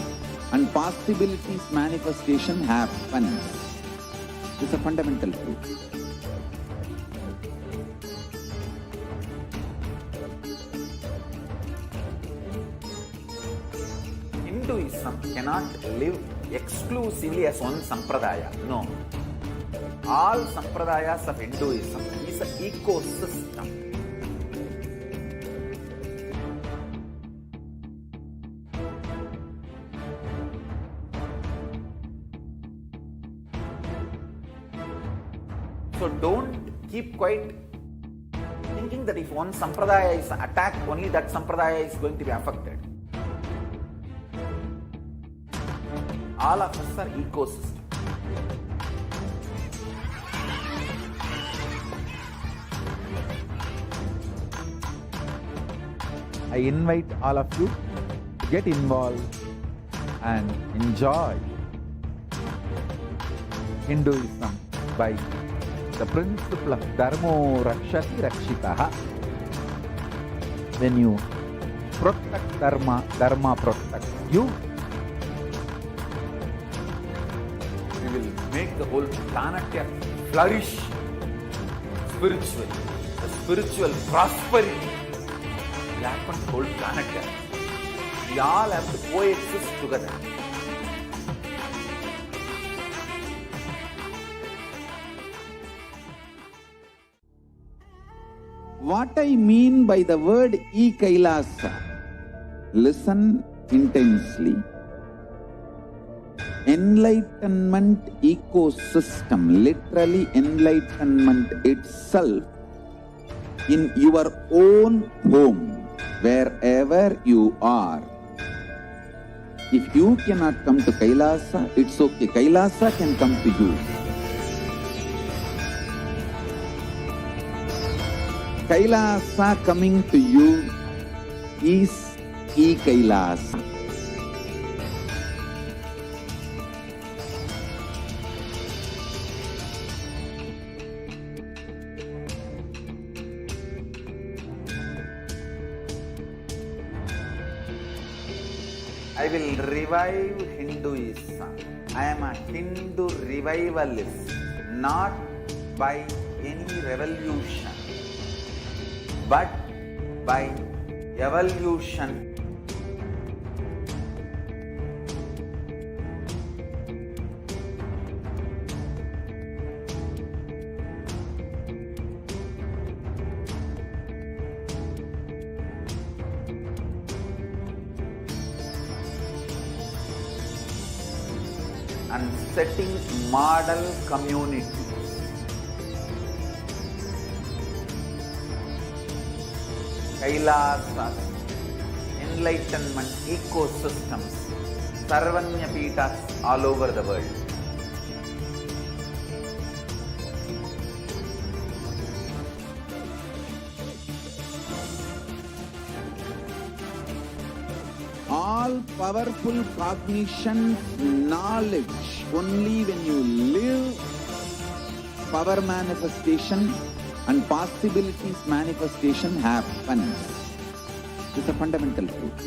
and possibilities manifestation happens. It's a fundamental truth. Hinduism cannot live exclusively as one sampradaya. No. All sampradayas of Hinduism is an ecosystem. So don't keep quiet thinking that if one sampradaya is attacked, only that sampradaya is going to be affected. All of us are ecosystem. I invite all of you to get involved and enjoy Hinduism by the principle of Dharmo Rakshati Rakshitaha. When you protect Dharma, Dharma protects you. We will make the whole planet flourish spiritually. The spiritual prosperity will happen to the whole planet. We all have to coexist together. What I mean by the word e-Kailasa, listen intensely. Enlightenment ecosystem, literally enlightenment itself, in your own home, wherever you are. If you cannot come to Kailasa, it's okay. Kailasa can come to you. Kailasa coming to you is e-Kailasa. I will revive Hinduism. I am a Hindu revivalist, not by any revolution, but by evolution. And setting model communities. Kailasas, enlightenment ecosystems, Sarvanya Pitas all over the world. All powerful cognition, knowledge, only when you live, power manifestation and possibilities manifestation happens. It's a fundamental truth.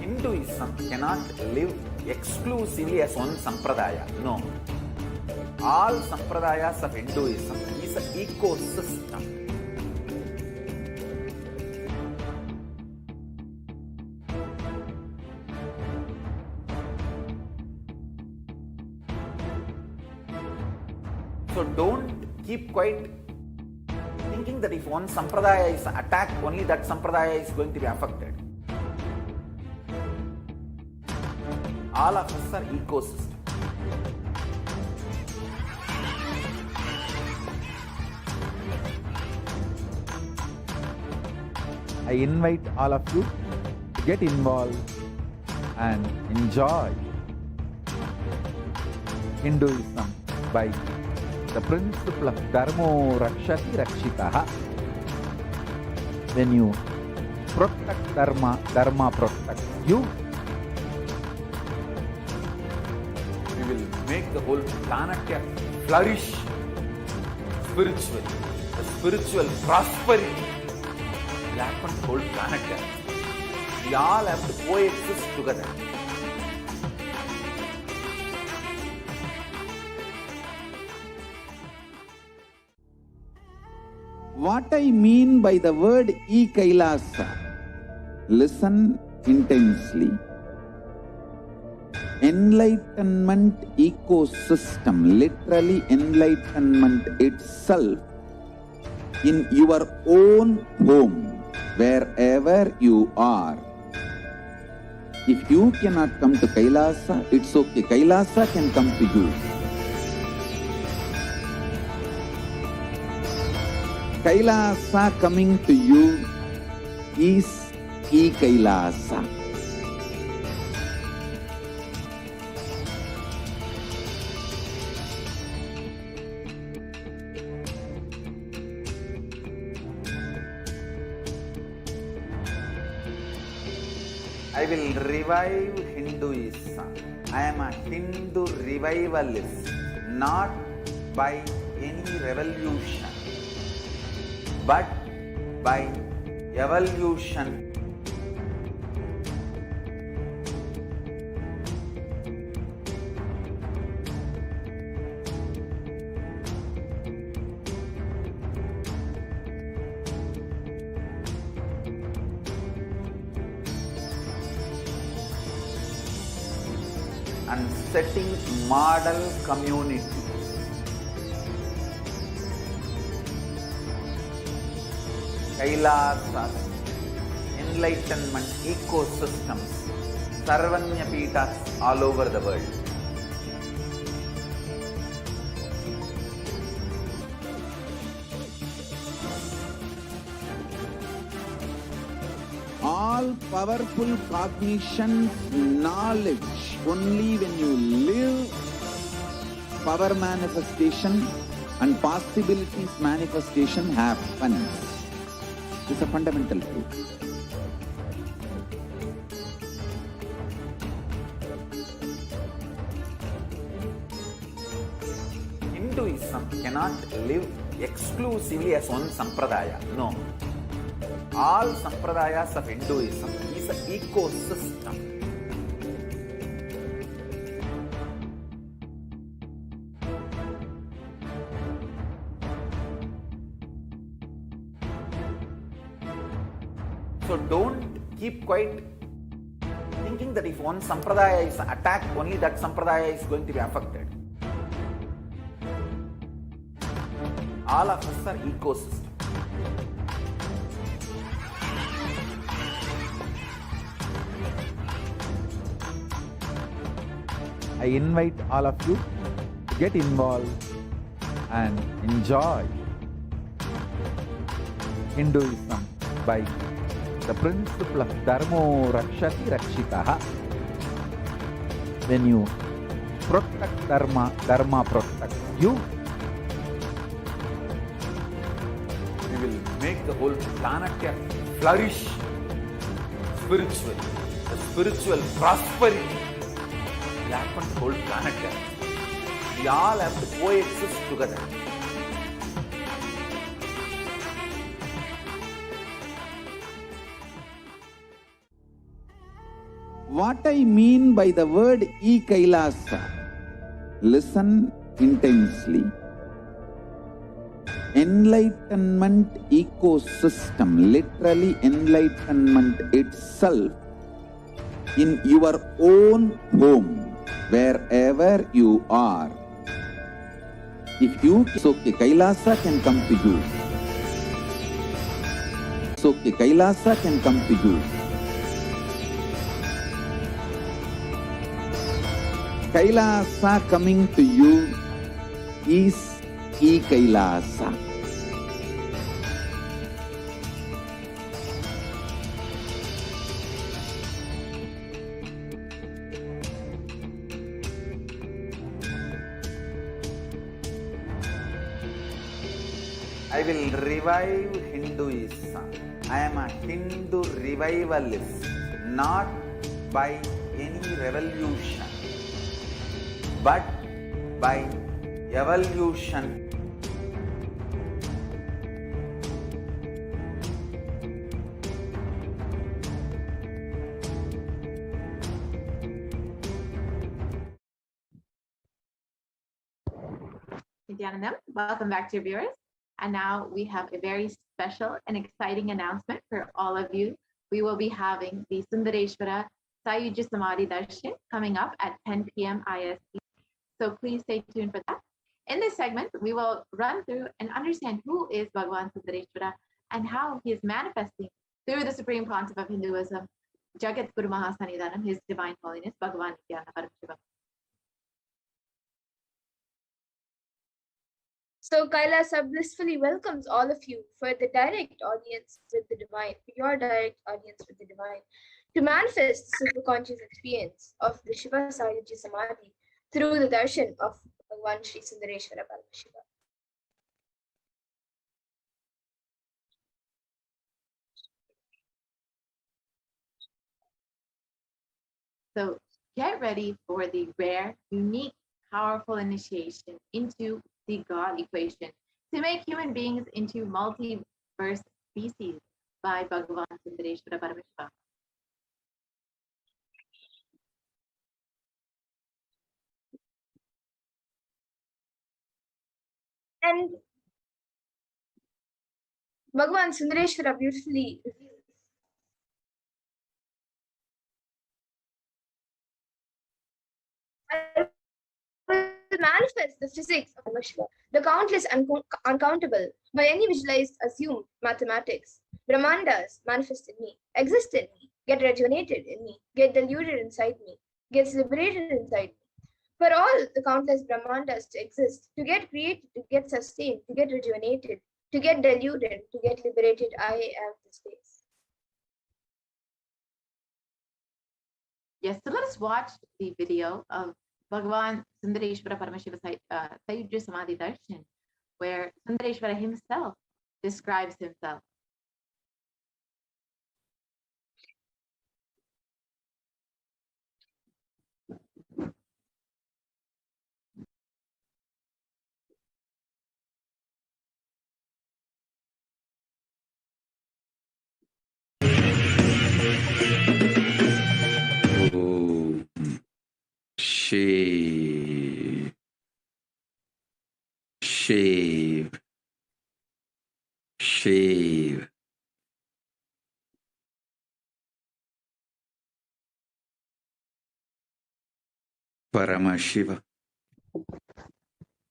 Hinduism cannot live exclusively as one sampradaya. No. All sampradayas of Hinduism is an ecosystem. So don't keep quiet thinking that if one sampradaya is attacked, only that sampradaya is going to be affected. All of us are ecosystem. I invite all of you to get involved and enjoy Hinduism by the principle of Dharmo Rakshati Rakshitaha. When you protect Dharma, Dharma protects you. make the whole planet flourish spiritually. The spiritual prosperity will happen to the whole planet. We all have to coexist together. What I mean by the word e-Kailasa, listen intensely. Enlightenment ecosystem, literally enlightenment itself, in your own home, wherever you are. If you cannot come to Kailasa, it's okay. Kailasa can come to you. Kailasa coming to you is e-Kailasa. I will revive Hinduism. I am a Hindu revivalist, not by any revolution, but by evolution. And setting model community. Kailasas, enlightenment ecosystems, Sarvanya Pitas all over the world. All powerful cognition, knowledge, only when you live, power manifestation and possibilities manifestation happens. It's a fundamental truth. Hinduism cannot live exclusively as one sampradaya. No. All sampradayas of Hinduism is an ecosystem. So don't keep quiet thinking that if one sampradaya is attacked, only that sampradaya is going to be affected. All of us are ecosystems. I invite all of you to get involved and enjoy Hinduism by the principle of Dharmo Rakshati Rakshitaha. When you protect Dharma, Dharma protects you. We will make the whole planet flourish spiritually. The spiritual prosperity will happen to the whole planet. We all have to coexist together. What I mean by the word e-Kailasa, listen intensely. Enlightenment ecosystem, literally enlightenment itself, in your own home, wherever you are. If you, it's okay, Kailasa can come to you. It's okay, Kailasa can come to you. Kailasa coming to you is e-Kailasa. I will revive Hinduism. I am a Hindu revivalist, not by any revolution, but by evolution. Nithyanandam, welcome back to your viewers. And now we have a very special and exciting announcement for all of you. We will be having the Sundareshwara Sayuja Samadhi Darshan coming up at 10 p.m. IST. So please stay tuned for that. In this segment, we will run through and understand who is Bhagavan Sundareshwara and how he is manifesting through the Supreme Pontiff of Hinduism, Jagat Guru Mahasannidhanam, His Divine Holiness, Bhagavan Nithyananda Paramashivam. So Kailasa blissfully welcomes all of you for the direct audience with the divine, your direct audience with the divine, to manifest the superconscious experience of the Shiva Sayuji Samadhi through the darshan of Bhagavan Sri Sundareshwara Paramashivam. So get ready for the rare, unique, powerful initiation into the God equation to make human beings into multiverse species by Bhagavan Sundareshwara Paramashivam. And Bhagavan Sundareshwara beautifully will manifest the physics of Paramashiva, the countless uncountable, by any visualized assumed mathematics. Brahmandas manifest in me, exist in me, get rejuvenated in me, get deluded inside me, gets liberated inside me. For all the countless Brahmandas to exist, to get created, to get sustained, to get rejuvenated, to get deluded, to get liberated, I am the space. Yes, so let us watch the video of Bhagavan Sundareshwara Paramashiva Sayuja Samadhi Darshan, where Sundareshwara himself describes himself. Shave, shave, shave. Paramashiva,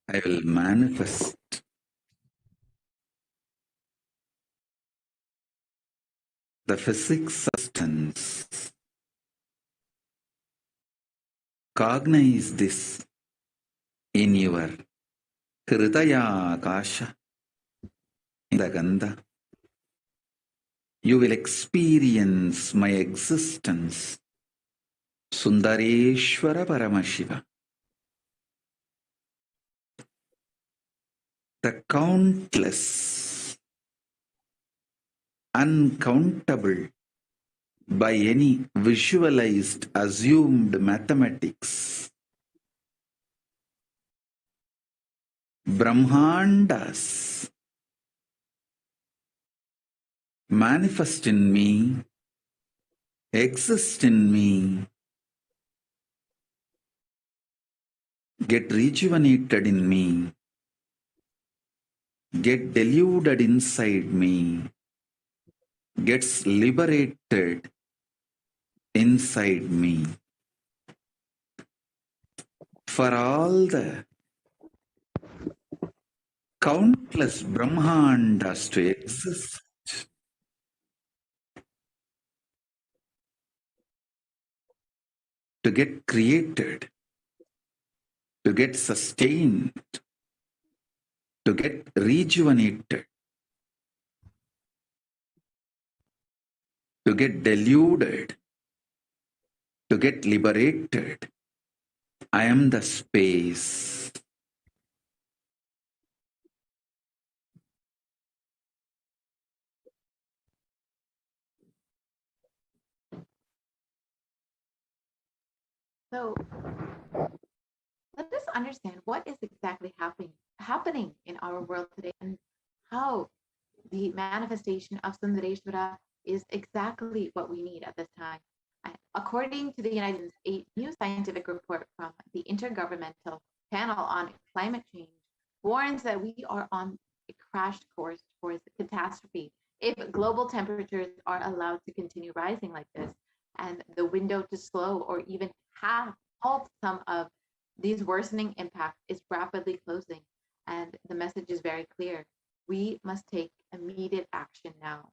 I will manifest the physics substance. Cognize this in your Hridaya Akasha, in the Gandha. You will experience my existence, Sundareshwara Paramashiva. The countless, uncountable, by any visualized, assumed mathematics, Brahmandas manifest in me, exist in me, get rejuvenated in me, get deluded inside me, gets liberated inside me. For all the countless Brahmandas to exist, to get created, to get sustained, to get rejuvenated, to get deluded, to get liberated. I am the space. So let us understand what is exactly happening in our world today and how the manifestation of Sundareshwara is exactly what we need at this time. According to the United Nations, a new scientific report from the Intergovernmental Panel on Climate Change warns that we are on a crash course towards catastrophe if global temperatures are allowed to continue rising like this, and the window to slow or even halt some of these worsening impacts is rapidly closing. And the message is very clear. We must take immediate action now.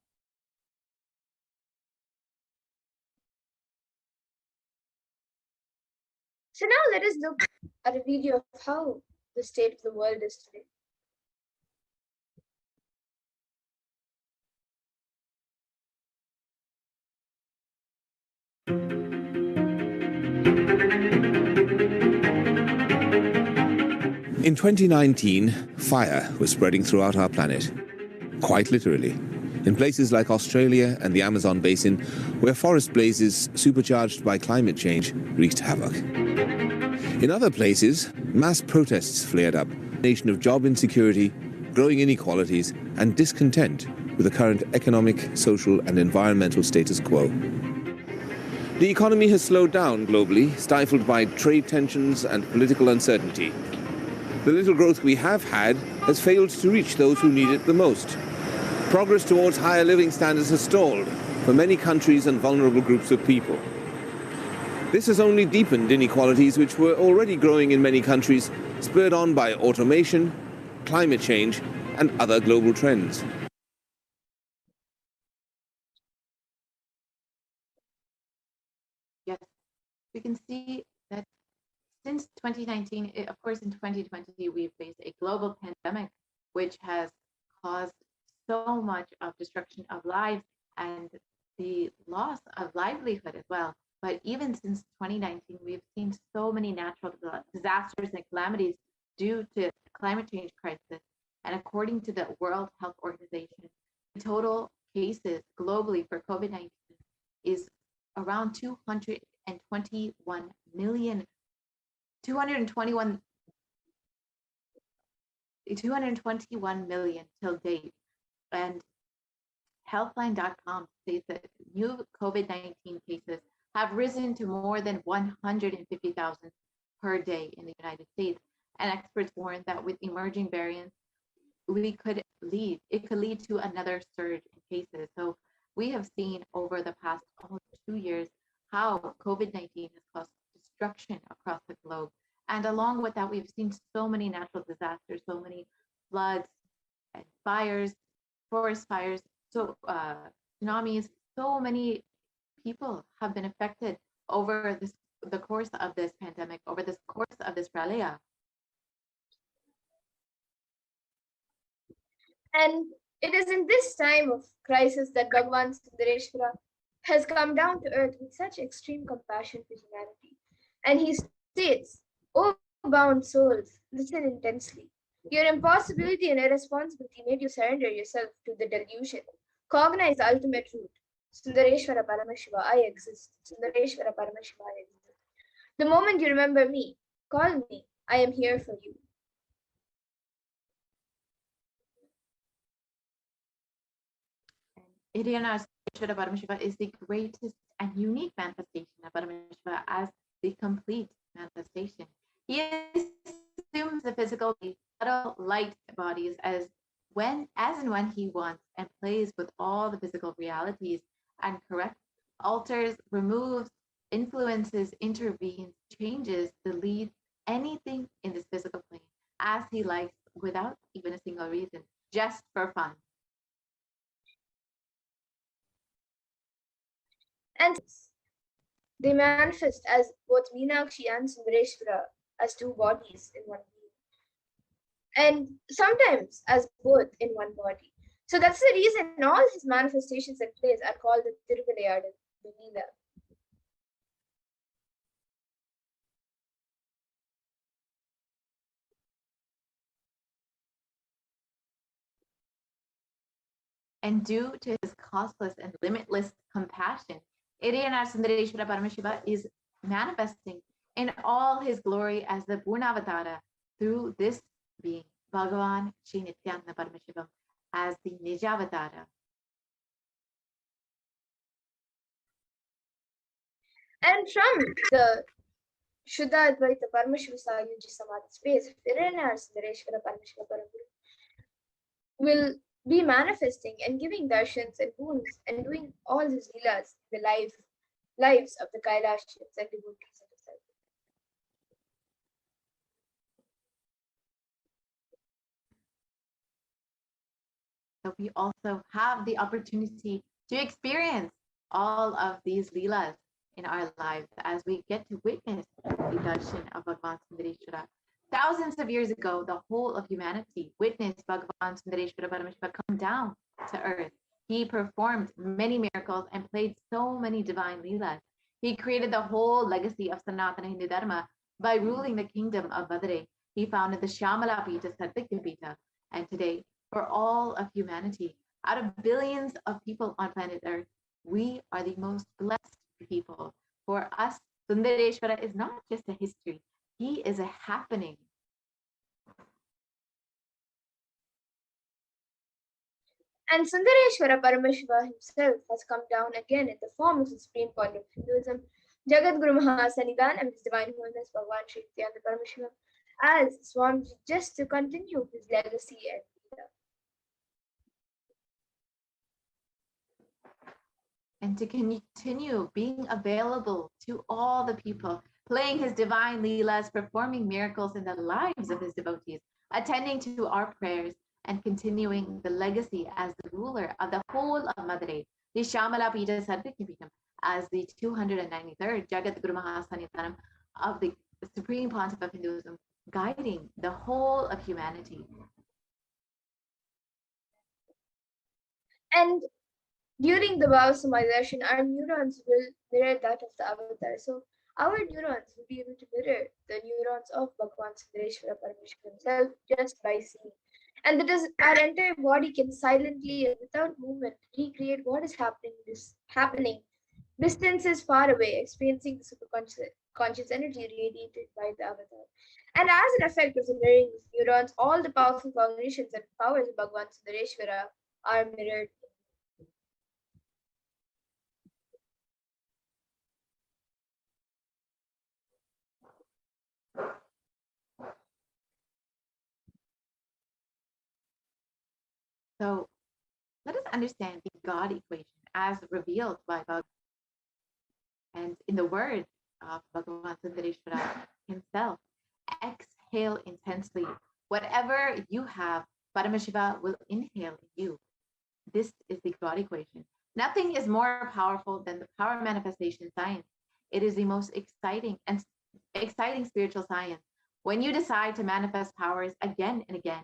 So now let us look at a video of how the state of the world is today. In 2019, fire was spreading throughout our planet, quite literally, in places like Australia and the Amazon basin, where forest blazes supercharged by climate change wreaked havoc. In other places, mass protests flared up, a nation of job insecurity, growing inequalities, and discontent with the current economic, social, and environmental status quo. The economy has slowed down globally, stifled by trade tensions and political uncertainty. The little growth we have had has failed to reach those who need it the most. Progress towards higher living standards has stalled for many countries and vulnerable groups of people. This has only deepened inequalities which were already growing in many countries, spurred on by automation, climate change, and other global trends. Yes, we can see that since 2019, of course, in 2020, we've faced a global pandemic, which has caused so much of destruction of lives and the loss of livelihood as well. But even since 2019, we've seen so many natural disasters and calamities due to climate change crisis. And according to the World Health Organization, the total cases globally for COVID-19 is around 221 million till date. And Healthline.com states that new COVID-19 cases have risen to more than 150,000 per day in the United States. And experts warn that with emerging variants, it could lead to another surge in cases. So we have seen over the past almost 2 years how COVID-19 has caused destruction across the globe. And along with that, we've seen so many natural disasters, so many floods and fires, forest fires, so tsunamis. So many people have been affected over the course of this pandemic, over this course of this pralaya. And it is in this time of crisis that Bhagavan Sundareshwara has come down to earth with such extreme compassion for humanity. And he states, "O bound souls, listen intensely. Your impossibility and irresponsibility made you surrender yourself to the delusion. Cognize the ultimate truth. Sundareshwara Paramashiva, I exist. Sundareshwara Paramashiva, I exist. The moment you remember me, call me. I am here for you." Iriyana Paramashiva is the greatest and unique manifestation of Paramashiva as the complete manifestation. He assumes the physical, subtle, light bodies as and when he wants, and plays with all the physical realities and corrects, alters, removes, influences, intervenes, changes, deletes anything in this physical plane as he likes without even a single reason, just for fun. And they manifest as both Meenakshi and Sundareshwara as two bodies in one being, and sometimes as both in one body. So that's the reason all his manifestations and plays are called the Tiruvilayadu, the Leela. And due to his costless and limitless compassion, Iriyana Sundareshwara Paramashiva is manifesting in all his glory as the Purnavatara through this being, Bhagavan Shri Nithyananda Paramashivam, as the Nijavatara. And from the Shuddha Advaita Paramashiva Sayuji Samadhi space, Virana Sundareshwara Paramashiva Paraguru will be manifesting and giving darshans and boons and doing all his leelas in the lives of the Kailashians and devotees of his life. So we also have the opportunity to experience all of these leelas in our lives as we get to witness the darshan of Bhagavan Sundareshwara. Thousands of years ago, the whole of humanity witnessed Bhagavan Sundareshwara Paramashiva come down to earth. He performed many miracles and played so many divine leelas. He created the whole legacy of Sanatana Hindu Dharma by ruling the kingdom of Madurai. He founded the Shamala Pita Satyapita, and today, for all of humanity, out of billions of people on planet Earth, we are the most blessed people. For us, Sundareshwara is not just a history, he is a happening. And Sundareshwara Paramashiva himself has come down again in the form of the supreme point of Hinduism, Jagat Guru Mahasanidan and His Divine Holiness Bhagavan Shri Nithyananda Paramashivam, as Swamiji, just to continue his legacy and leader. And to continue being available to all the people, playing his divine leelas, performing miracles in the lives of his devotees, attending to our prayers, and continuing the legacy as the ruler of the whole of Madurai, the Shamala Pita Sarvakyapitam, as the 293rd Jagat Guru Mahasanitanam of the Supreme Pontiff of Hinduism, guiding the whole of humanity. And during the Bhava Samadhi, our neurons will mirror that of the avatar. So our neurons will be able to mirror the neurons of Bhagavan Sundareshwara Paramashiva himself just by seeing. And that is, our entire body can silently and without movement recreate what is happening distances far away, experiencing the superconscious energy radiated by the avatar. And as an effect of the mirroring of neurons, all the powerful cognitions and powers of Bhagavan Sundareshwara are mirrored. So let us understand the God equation as revealed by Bhagavan. And in the words of Bhagavan Sundareshwara himself, exhale intensely. Whatever you have, Paramashiva will inhale you. This is the God equation. Nothing is more powerful than the power manifestation science. It is the most exciting spiritual science. When you decide to manifest powers again and again,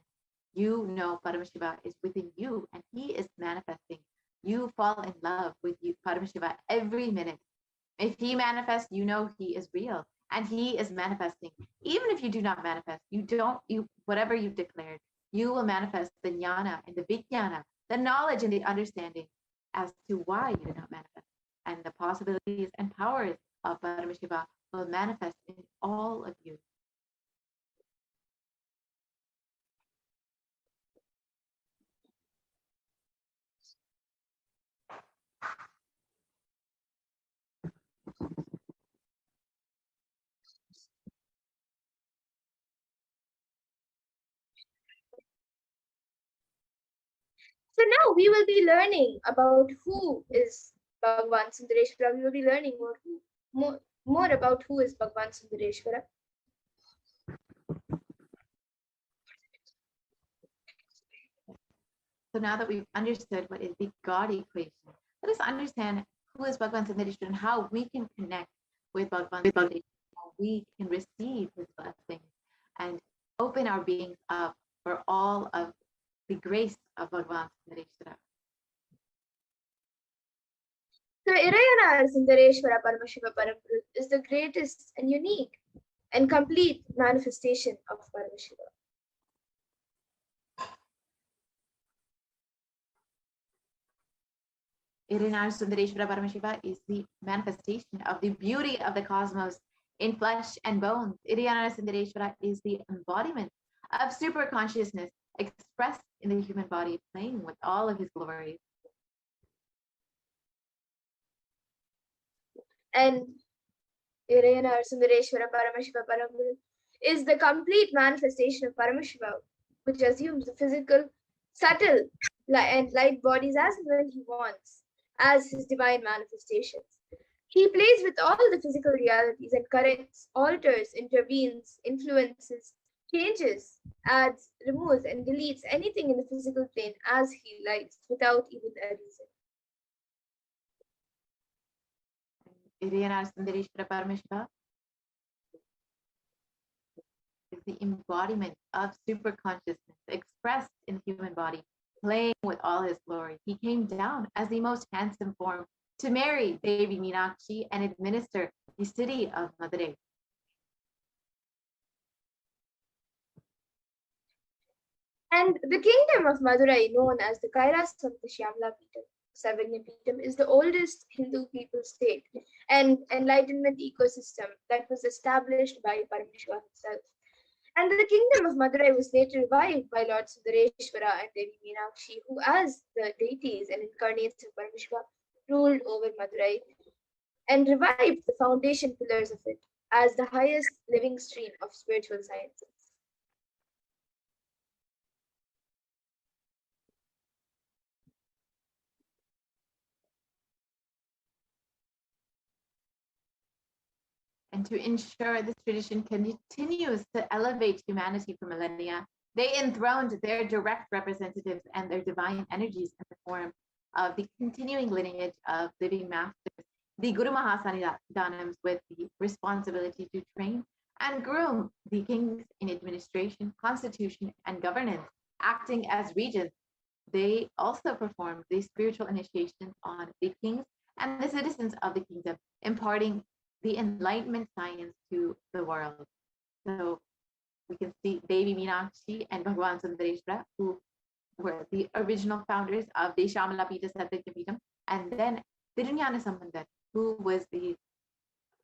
you know Paramashiva is within you and he is manifesting. You fall in love with you, Paramashiva, every minute. If he manifests, you know he is real and he is manifesting. Even if you do not manifest, whatever you've declared, you will manifest the jnana and the vijnana, the knowledge and the understanding as to why you did not manifest. And the possibilities and powers of Paramashiva will manifest in all of you. So now we will be learning about who is Bhagavan Sundareshwara. We will be learning more about who is Bhagavan Sundareshwara. So now that we've understood what is the God equation, let us understand who is Bhagavan Sundareshwara and how we can connect with Bhagavan Sundareshwara, how we can receive his blessings and open our beings up for all of the grace of Bhagavan Sundareshwara. So Irayana Sundareshwara Paramashiva Paraguru is the greatest and unique and complete manifestation of Paramashiva. Irayana Sundareshwara Paramashiva is the manifestation of the beauty of the cosmos in flesh and bones. Nithyananda Sundareshwara is the embodiment of super consciousness expressed in the human body, playing with all of his glories. And Nithyananda Sundareshwara Paramashiva Paramguru is the complete manifestation of Paramashiva, which assumes the physical, subtle, and light bodies as and when he wants, as his divine manifestations. He plays with all the physical realities and corrects, alters, intervenes, influences, changes, adds, removes, and deletes anything in the physical plane as he likes, without even a reason. Nithyananda Sundareshwara Paramashiva is the embodiment of super consciousness expressed in the human body, playing with all his glory. He came down as the most handsome form to marry Devi Meenakshi and administer the city of Madurai. And the kingdom of Madurai, known as the Kailas of the Shyamala Peetham, Sarvagnya Peetham, is the oldest Hindu people state and enlightenment ecosystem that was established by Paramashiva himself. And the kingdom of Madurai was later revived by Lord Sundareshwara and Devi Meenakshi, who, as the deities and incarnates of Paramashiva, ruled over Madurai and revived the foundation pillars of it as the highest living stream of spiritual sciences. And to ensure this tradition continues to elevate humanity for millennia, they enthroned their direct representatives and their divine energies in the form of the continuing lineage of living masters, the Guru Mahasannidhanams, with the responsibility to train and groom the kings in administration, constitution, and governance, acting as regents. They also performed the spiritual initiations on the kings and the citizens of the kingdom, imparting the enlightenment science to the world. So we can see Devi Meenakshi and Bhagwan Sundareshwara, who were the original founders of the Shyamala Peetham Sarvagnya Peetham, and then Thiruñana Sambandar, who was the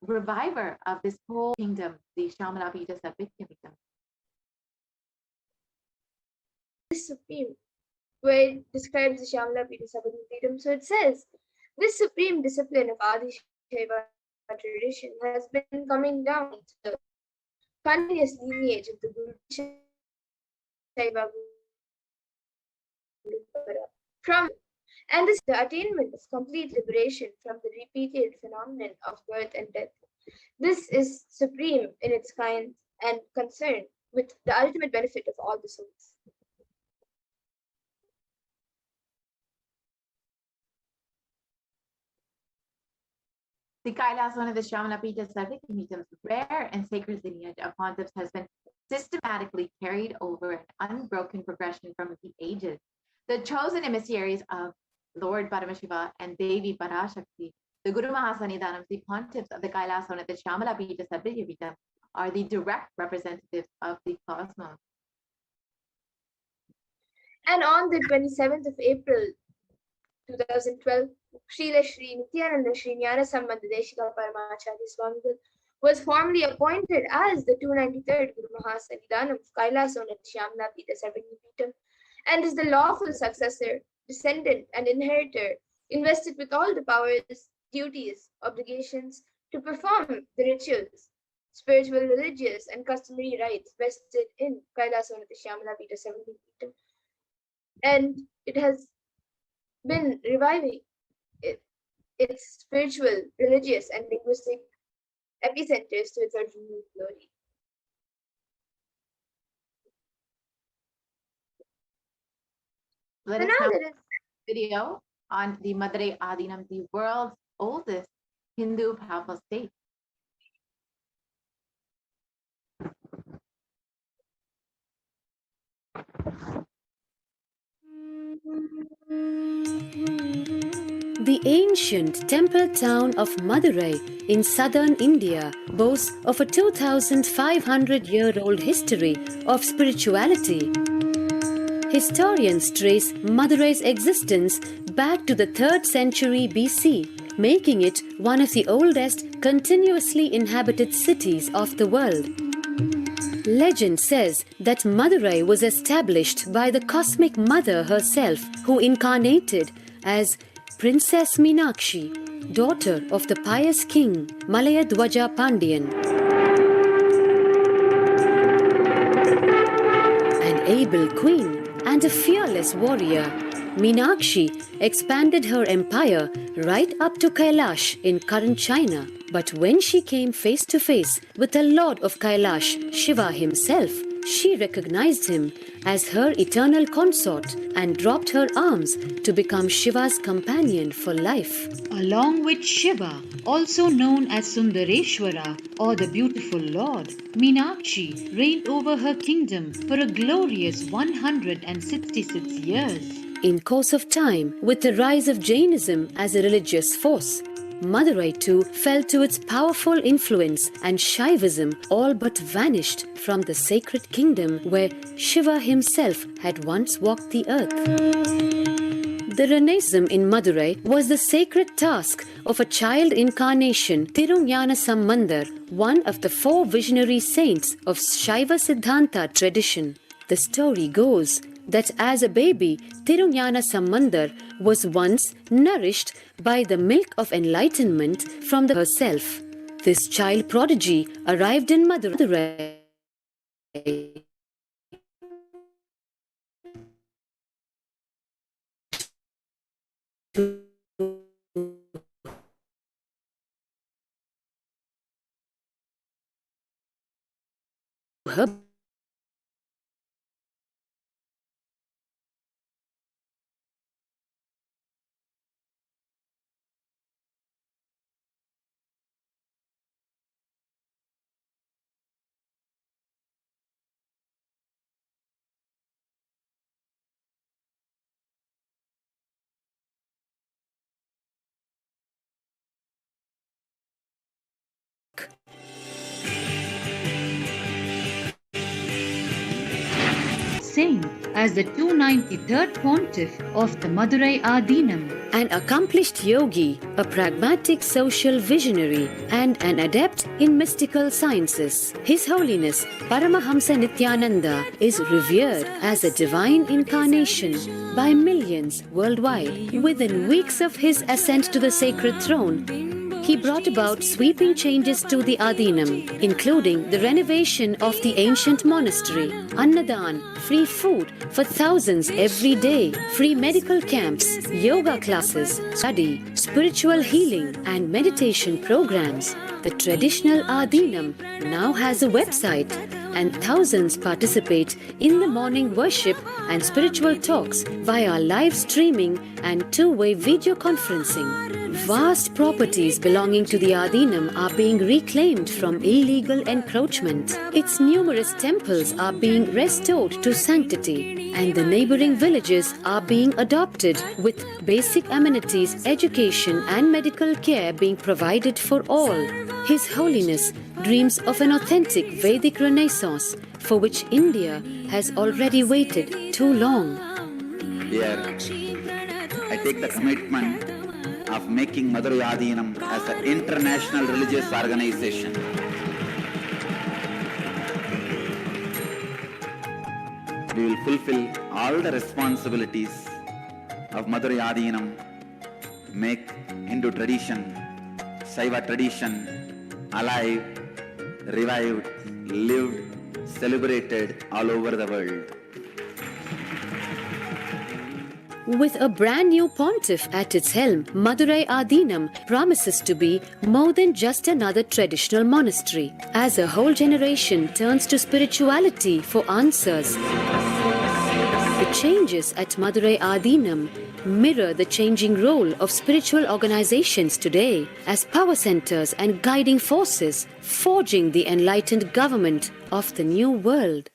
reviver of this whole kingdom, the Shyamala Peetham Sarvagnya Peetham. This supreme, where it describes the Shyamala Peetham Sarvagnya Peetham, so it says, this supreme discipline of Adi Shaiva tradition has been coming down to the continuous lineage of the Guru Shaiva from, and this is the attainment of complete liberation from the repeated phenomenon of birth and death. This is supreme in its kind and concerned with the ultimate benefit of all the souls. The Kailasana of the Shyamala Peetham Sarvagnya Peetham's rare and sacred lineage of pontiffs has been systematically carried over an unbroken progression from the ages. The chosen emissaries of Lord Paramashiva and Devi Parashakti, the Guru Mahasannidhanams, the pontiffs of the Kailasana of the Shyamala Peetham Sarvagnya Peetham, are the direct representatives of the cosmos. And on the 27th of April 2012, Srila Shri Nithyananda Shri Jnana Sambandha Deshika Paramacharya Swamigal was formally appointed as the 293rd Guru Mahasannidhanam of Kailasana at Shyamala Peetham Sarvagnya Peetham, and is the lawful successor, descendant, and inheritor, invested with all the powers, duties, obligations to perform the rituals, spiritual, religious, and customary rites vested in Kailasana at Shyamala Peetham Sarvagnya Peetham. And it has been reviving its spiritual, religious, and linguistic epicenters to its original glory. Let us now see a video on the Madurai Adinam, the world's oldest Hindu papal state. The ancient temple town of Madurai in southern India boasts of a 2,500-year-old history of spirituality. Historians trace Madurai's existence back to the 3rd century BC, making it one of the oldest continuously inhabited cities of the world. Legend says that Madurai was established by the cosmic mother herself, who incarnated as Princess Meenakshi, daughter of the pious king Malayadwaja Pandian. An able queen and a fearless warrior, Meenakshi expanded her empire right up to Kailash in current China. But when she came face to face with the Lord of Kailash, Shiva himself, she recognized him as her eternal consort and dropped her arms to become Shiva's companion for life. Along with Shiva, also known as Sundareshwara or the beautiful Lord, Meenakshi reigned over her kingdom for a glorious 166 years. In course of time, with the rise of Jainism as a religious force, Madurai too fell to its powerful influence, and Shaivism all but vanished from the sacred kingdom where Shiva himself had once walked the earth. The Renaissance in Madurai was the sacred task of a child incarnation, Tirunjana Sambandar, one of the 4 visionary saints of Shaiva Siddhanta tradition. The story goes that as a baby, Tirunjana Sambandar was once nourished by the milk of enlightenment from herself. This child prodigy arrived in Madurai her Saint as the 293rd pontiff of the Madurai Adinam. An accomplished yogi, a pragmatic social visionary, and an adept in mystical sciences, His Holiness Paramahamsa Nithyananda is revered as a divine incarnation by millions worldwide. Within weeks of his ascent to the sacred throne, he brought about sweeping changes to the Adinam, including the renovation of the ancient monastery, Annadan, free food for thousands every day, free medical camps, yoga classes, study, spiritual healing, and meditation programs. The traditional Adinam now has a website, and thousands participate in the morning worship and spiritual talks via live streaming and two-way video conferencing. Vast properties belonging to the Adinam are being reclaimed from illegal encroachment. Its numerous temples are being restored to sanctity, and the neighboring villages are being adopted with basic amenities, education, and medical care being provided for all. His Holiness dreams of an authentic Vedic Renaissance for which India has already waited too long. Here, I take the commitment of making Madurai Adinam as an international religious organization. We will fulfill all the responsibilities of Madurai Adinam, make Hindu tradition, Saiva tradition alive, revived, lived, celebrated all over the world. With a brand new pontiff at its helm, Madurai Adinam promises to be more than just another traditional monastery. As a whole generation turns to spirituality for answers, the changes at Madurai Adinam mirror the changing role of spiritual organizations today as power centers and guiding forces, forging the enlightened government of the new world.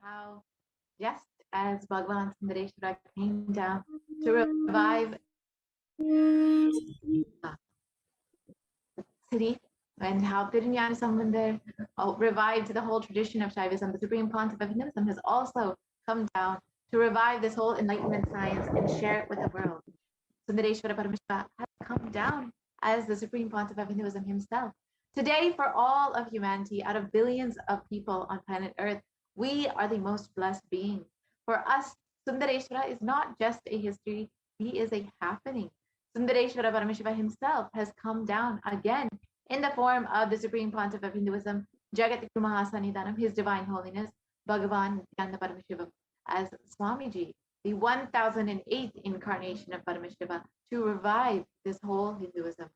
How just as Bhagavan Sundareshwara came down to revive city, and how Tirunjana Sambandar revived the whole tradition of Shaivism, the Supreme Pontiff of Hinduism has also come down to revive this whole enlightenment science and share it with the world. Sundareshwara Paramashiva has come down as the Supreme Pontiff of Hinduism himself. Today, for all of humanity, out of billions of people on planet Earth, we are the most blessed beings. For us, Sundareshwara is not just a history, he is a happening. Sundareshwara Paramashiva himself has come down again in the form of the Supreme Pontiff of Hinduism, Jagat Guru Mahasannidhanam, His Divine Holiness, Bhagavan Nithyananda Paramashivam, as Swamiji, the 1008th incarnation of Paramashiva, to revive this whole Hinduism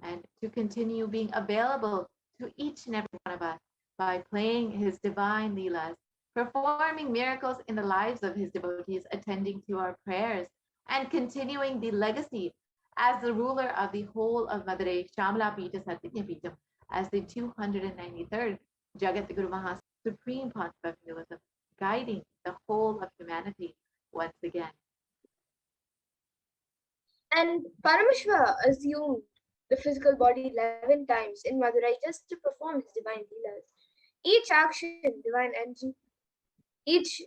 and to continue being available to each and every one of us by playing his divine leelas, performing miracles in the lives of his devotees, attending to our prayers, and continuing the legacy as the ruler of the whole of Madurai, Shamala Pita Satya Pita, as the 293rd Jagat Guru Mahas Supreme Pontiff of Hinduism, guiding the whole of humanity once again. And Paramashiva assumed the physical body 11 times in Madurai just to perform his divine leelas. Each action, divine energy, each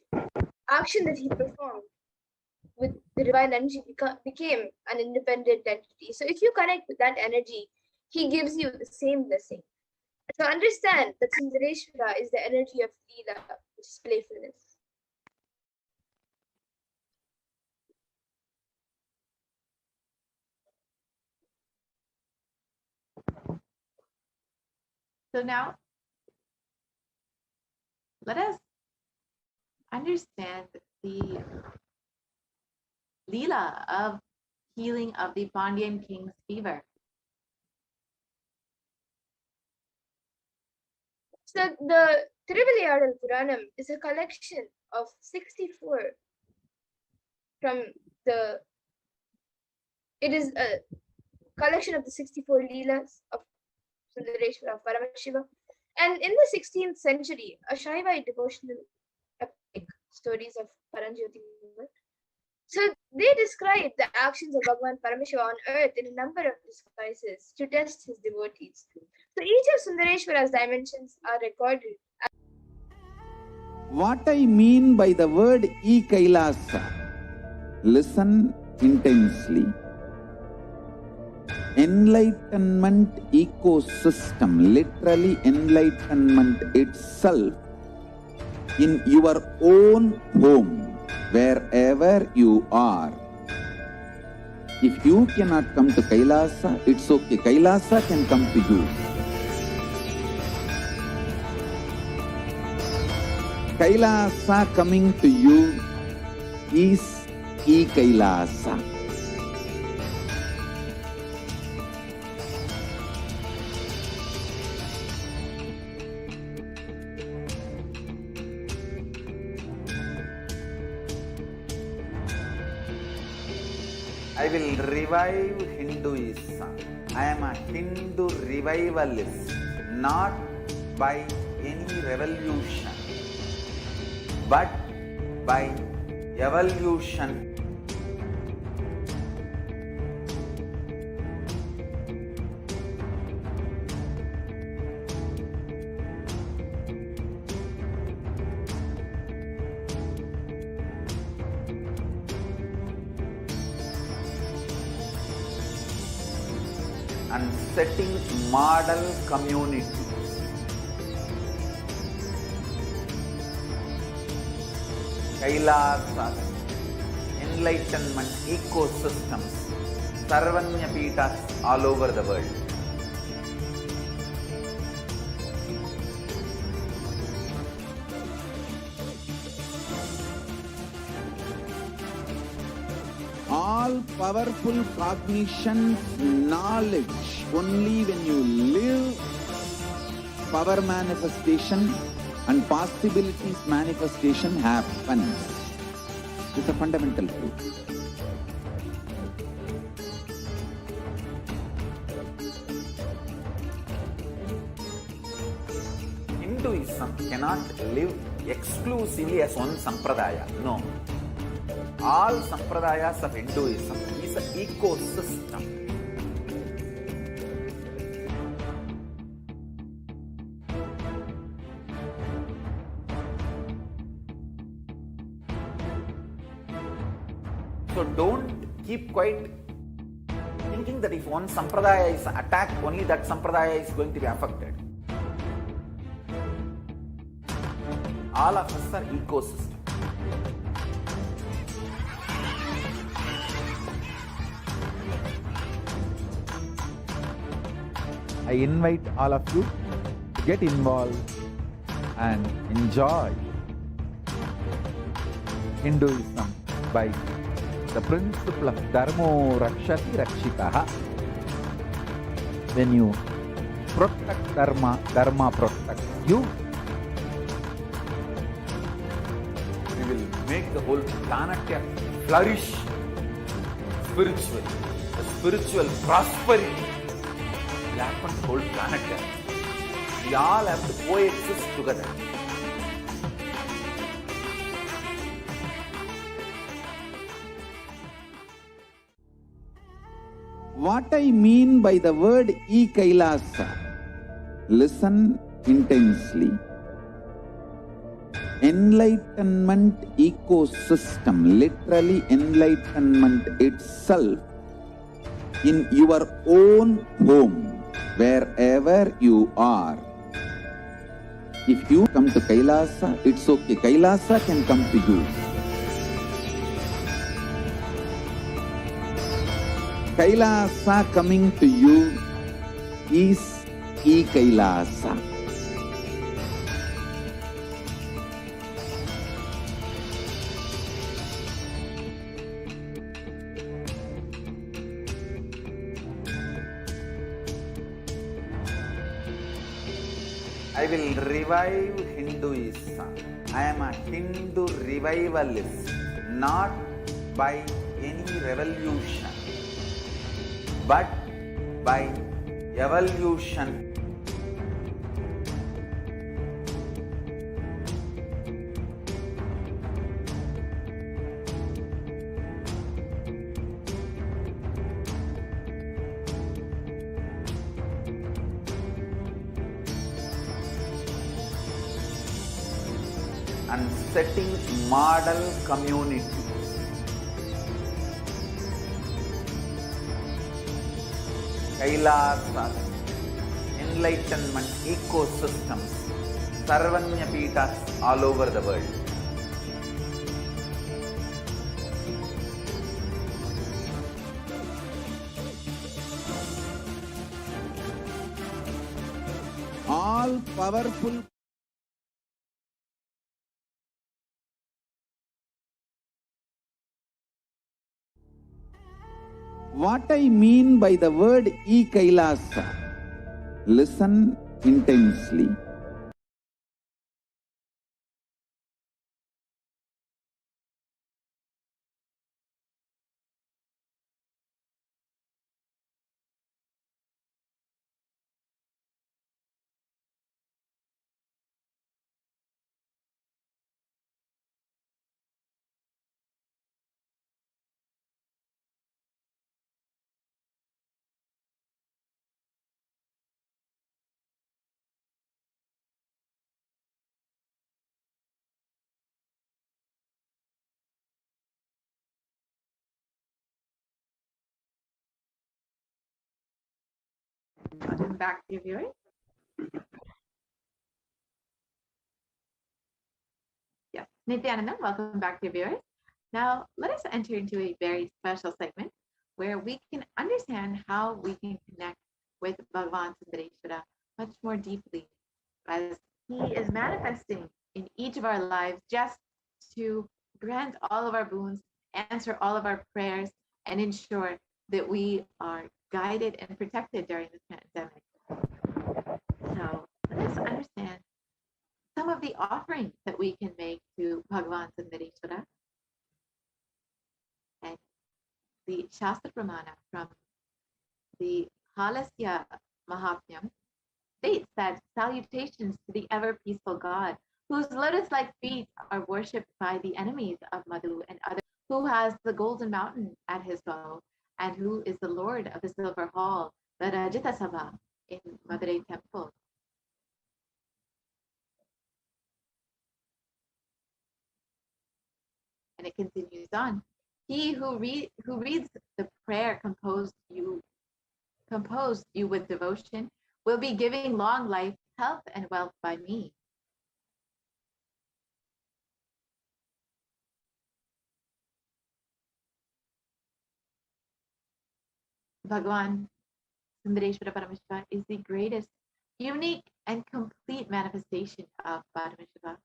action that he performed with the divine energy became an independent entity. So if you connect with that energy, he gives you the same blessing. So understand that Sundareshwara is the energy of Leela, which is playfulness. So now, let us understand the Leela of healing of the Pandyan king's fever. So the Tiruvilayadal Puranam is a collection of 64 it is a collection of the 64 Leelas of Sundareshwara Paramashiva. And in the 16th century, a Shaivite devotional epic, stories of Paranjyoti. So they describe the actions of Bhagavan Paramashiva on earth in a number of disguises to test his devotees. So each of Sundareshwara's dimensions are recorded. What I mean by the word E-Kailasa, listen intensely. Enlightenment ecosystem, literally enlightenment itself, in your own home, wherever you are. If you cannot come to Kailasa, it's okay. Kailasa can come to you. Kailasa coming to you is E-Kailasa. I will revive Hinduism. I am a Hindu revivalist, not by any revolution, but by evolution. And setting model community. Kailasas, enlightenment ecosystems, Sarvanya Pitas all over the world. All powerful cognition, knowledge, only when you live power manifestation and possibilities manifestation happens. It's a fundamental truth. Hinduism cannot live exclusively as one sampradaya. No. All sampradayas of Hinduism is an ecosystem. So don't keep quiet thinking that if one sampradaya is attacked, only that sampradaya is going to be affected. All of us are ecosystem. I invite all of you to get involved and enjoy Hinduism by the principle of Dharmo Rakshati Rakshitaha. When you protect Dharma, Dharma protects you. We will make the whole planet flourish spiritually. The spiritual prosperity will happen to the whole planet. We all have to coexist together. What I mean by the word e-Kailasa, listen intensely. Enlightenment ecosystem, literally enlightenment itself, in your own home, wherever you are. If you come to Kailasa, it's okay. Kailasa can come to you. Kailasa coming to you is e-Kailasa. I will revive Hinduism. I am a Hindu revivalist, not by any revolution, but by evolution. And setting model communities. Kailasas, enlightenment ecosystems, Sarvanya Pitas all over the world. All powerful What I mean by the word e-Kailasa, listen intensely. Welcome back, dear viewers. Yes, Nithyananda, welcome back, dear viewers. Now, let us enter into a very special segment where we can understand how we can connect with Bhagavan Sundareshwara much more deeply as he is manifesting in each of our lives just to grant all of our boons, answer all of our prayers, and ensure that we are guided and protected during this pandemic. So let us the offerings that we can make to Bhagavan Sundareshwara. And the Shastra Pramana from the Halasya Mahatmyam states that salutations to the ever peaceful God, whose lotus-like feet are worshipped by the enemies of Madhu and others, who has the golden mountain at his bow, and who is the Lord of the silver hall, the Rajita Sabha in Madurai temple. And it continues on. He who reads the prayer composed you with devotion will be giving long life, health, and wealth by me. Bhagavan Sundareshwara Paramashiva is the greatest, unique, and complete manifestation of Paramashiva.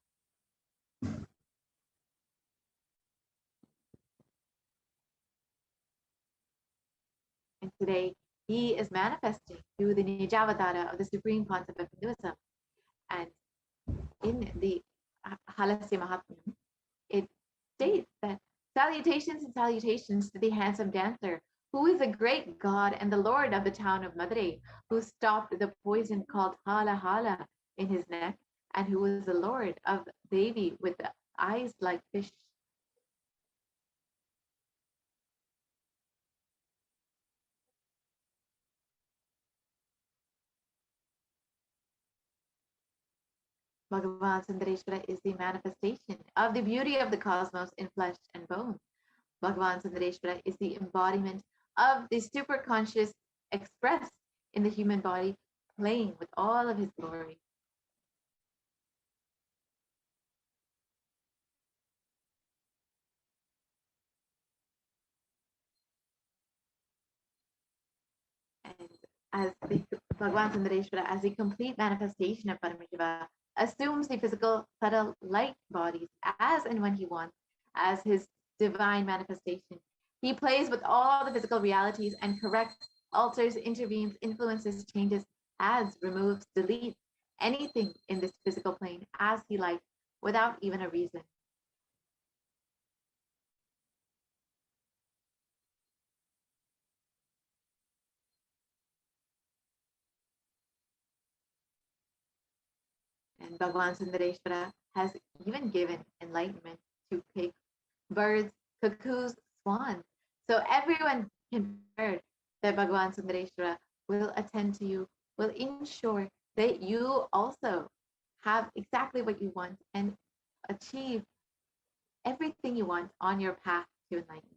And today, he is manifesting through the Nijavatara of the Supreme Concept of Hinduism. And in the Halasya Mahatmyam, it states that salutations and salutations to the handsome dancer, who is a great god and the lord of the town of Madurai, who stopped the poison called Hala Hala in his neck, and who was the lord of Devi with the eyes like fish. Bhagavan Sundareshwara is the manifestation of the beauty of the cosmos in flesh and bone. Bhagavan Sundareshwara is the embodiment of the superconscious expressed in the human body, playing with all of his glory. And as the Bhagavan Sundareshwara, as the complete manifestation of Paramashiva, assumes the physical, subtle, light bodies as and when he wants, as his divine manifestation. He plays with all the physical realities and corrects, alters, intervenes, influences, changes, adds, removes, deletes anything in this physical plane as he likes, without even a reason. And Bhagavan Sundareshwara has even given enlightenment to pigs, birds, cuckoos, swans. So everyone can be heard that Bhagavan Sundareshwara will attend to you, will ensure that you also have exactly what you want and achieve everything you want on your path to enlightenment.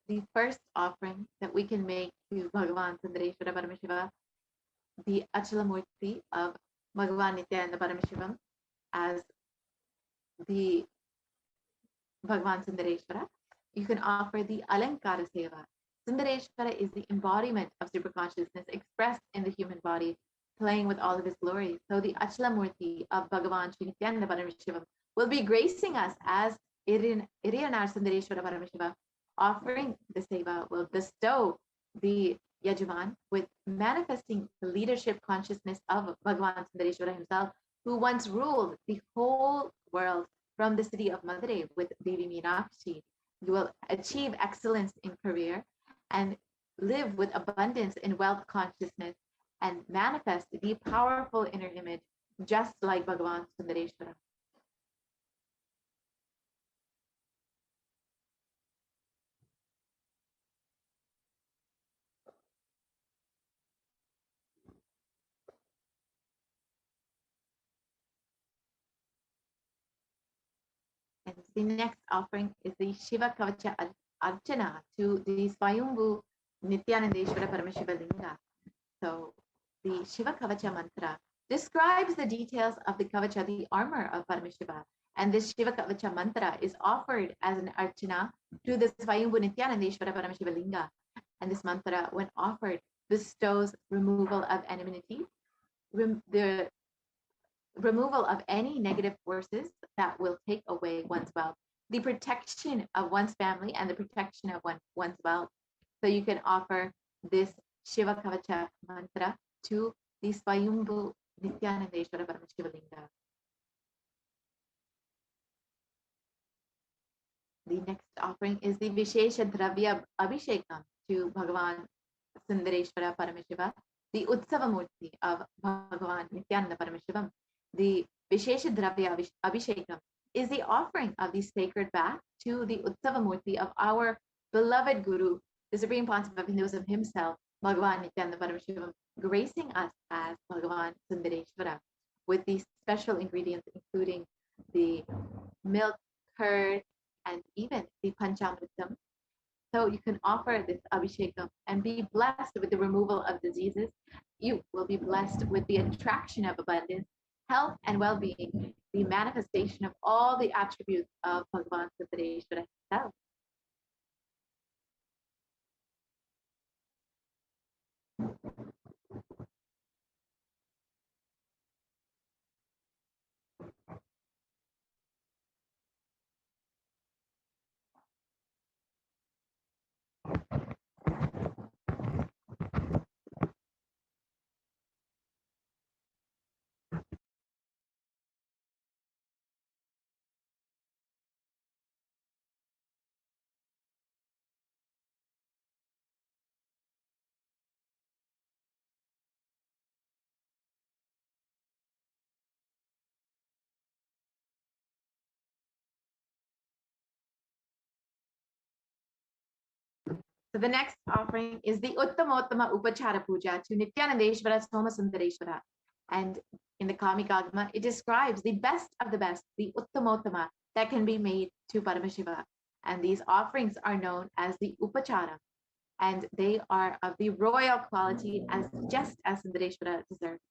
The first offering that we can make to Bhagavan Sundareshwara Paramashiva, the Achalamurti of Bhagavan Nithyananda Paramashivam, as the Bhagavan Sundareshwara, you can offer the Alankara Seva. Sundareshwara is the embodiment of superconsciousness expressed in the human body, playing with all of his glory. So the Achalamurti of Bhagavan Sri Nithyananda Paramashivam will be gracing us as Iriyanar Sundareshwara Paramashiva. Offering the seva will bestow the Yajaman with manifesting the leadership consciousness of Bhagavan Sundareshwara himself, who once ruled the whole world from the city of Madurai with Devi Meenakshi. You will achieve excellence in career and live with abundance in wealth consciousness and manifest the powerful inner image, just like Bhagavan Sundareshwara. And the next offering is the Shiva Kavacha Archana to the Swayambhu Nithyanandeshwara Paramashiva Linga. So the Shiva Kavacha mantra describes the details of the Kavacha, the armor of Paramashiva. And this Shiva Kavacha mantra is offered as an Archana to the Swayambhu Nithyanandeshwara Paramashiva Linga. And this mantra, when offered, bestows removal of enmity, the removal of any negative forces that will take away one's wealth, the protection of one's family and the protection of one's wealth. So you can offer this Shiva Kavacha mantra to the Swayambhu Nithyanandeshwara Paramashivalinga. The next offering is the Vishesha Dravya Abhishekam to Bhagavan Sundareshwara Paramashiva, the Utsava Murti of Bhagavan Nithyananda Paramashivam. The Vishesha Dravya Abhishekam is the offering of the sacred bath to the Utsava Murti of our beloved Guru, the Supreme Pontiff of Hinduism himself, Bhagavan Nithyananda Paramashivam, gracing us as Bhagavan Sundareshwara with these special ingredients, including the milk, curd, and even the Panchamritam. So you can offer this Abhishekam and be blessed with the removal of diseases. You will be blessed with the attraction of abundance, health, and well-being, the manifestation of all the attributes of Bhagavan Sundareshwara himself. So the next offering is the Uttamottama Upachara Puja to Nithyanandeshwara Somasundareshwara. And in the Kamikagama, it describes the best of the best, the Uttamottama, that can be made to Paramashiva. And these offerings are known as the Upachara. And they are of the royal quality, as just as Sundareshwara deserves,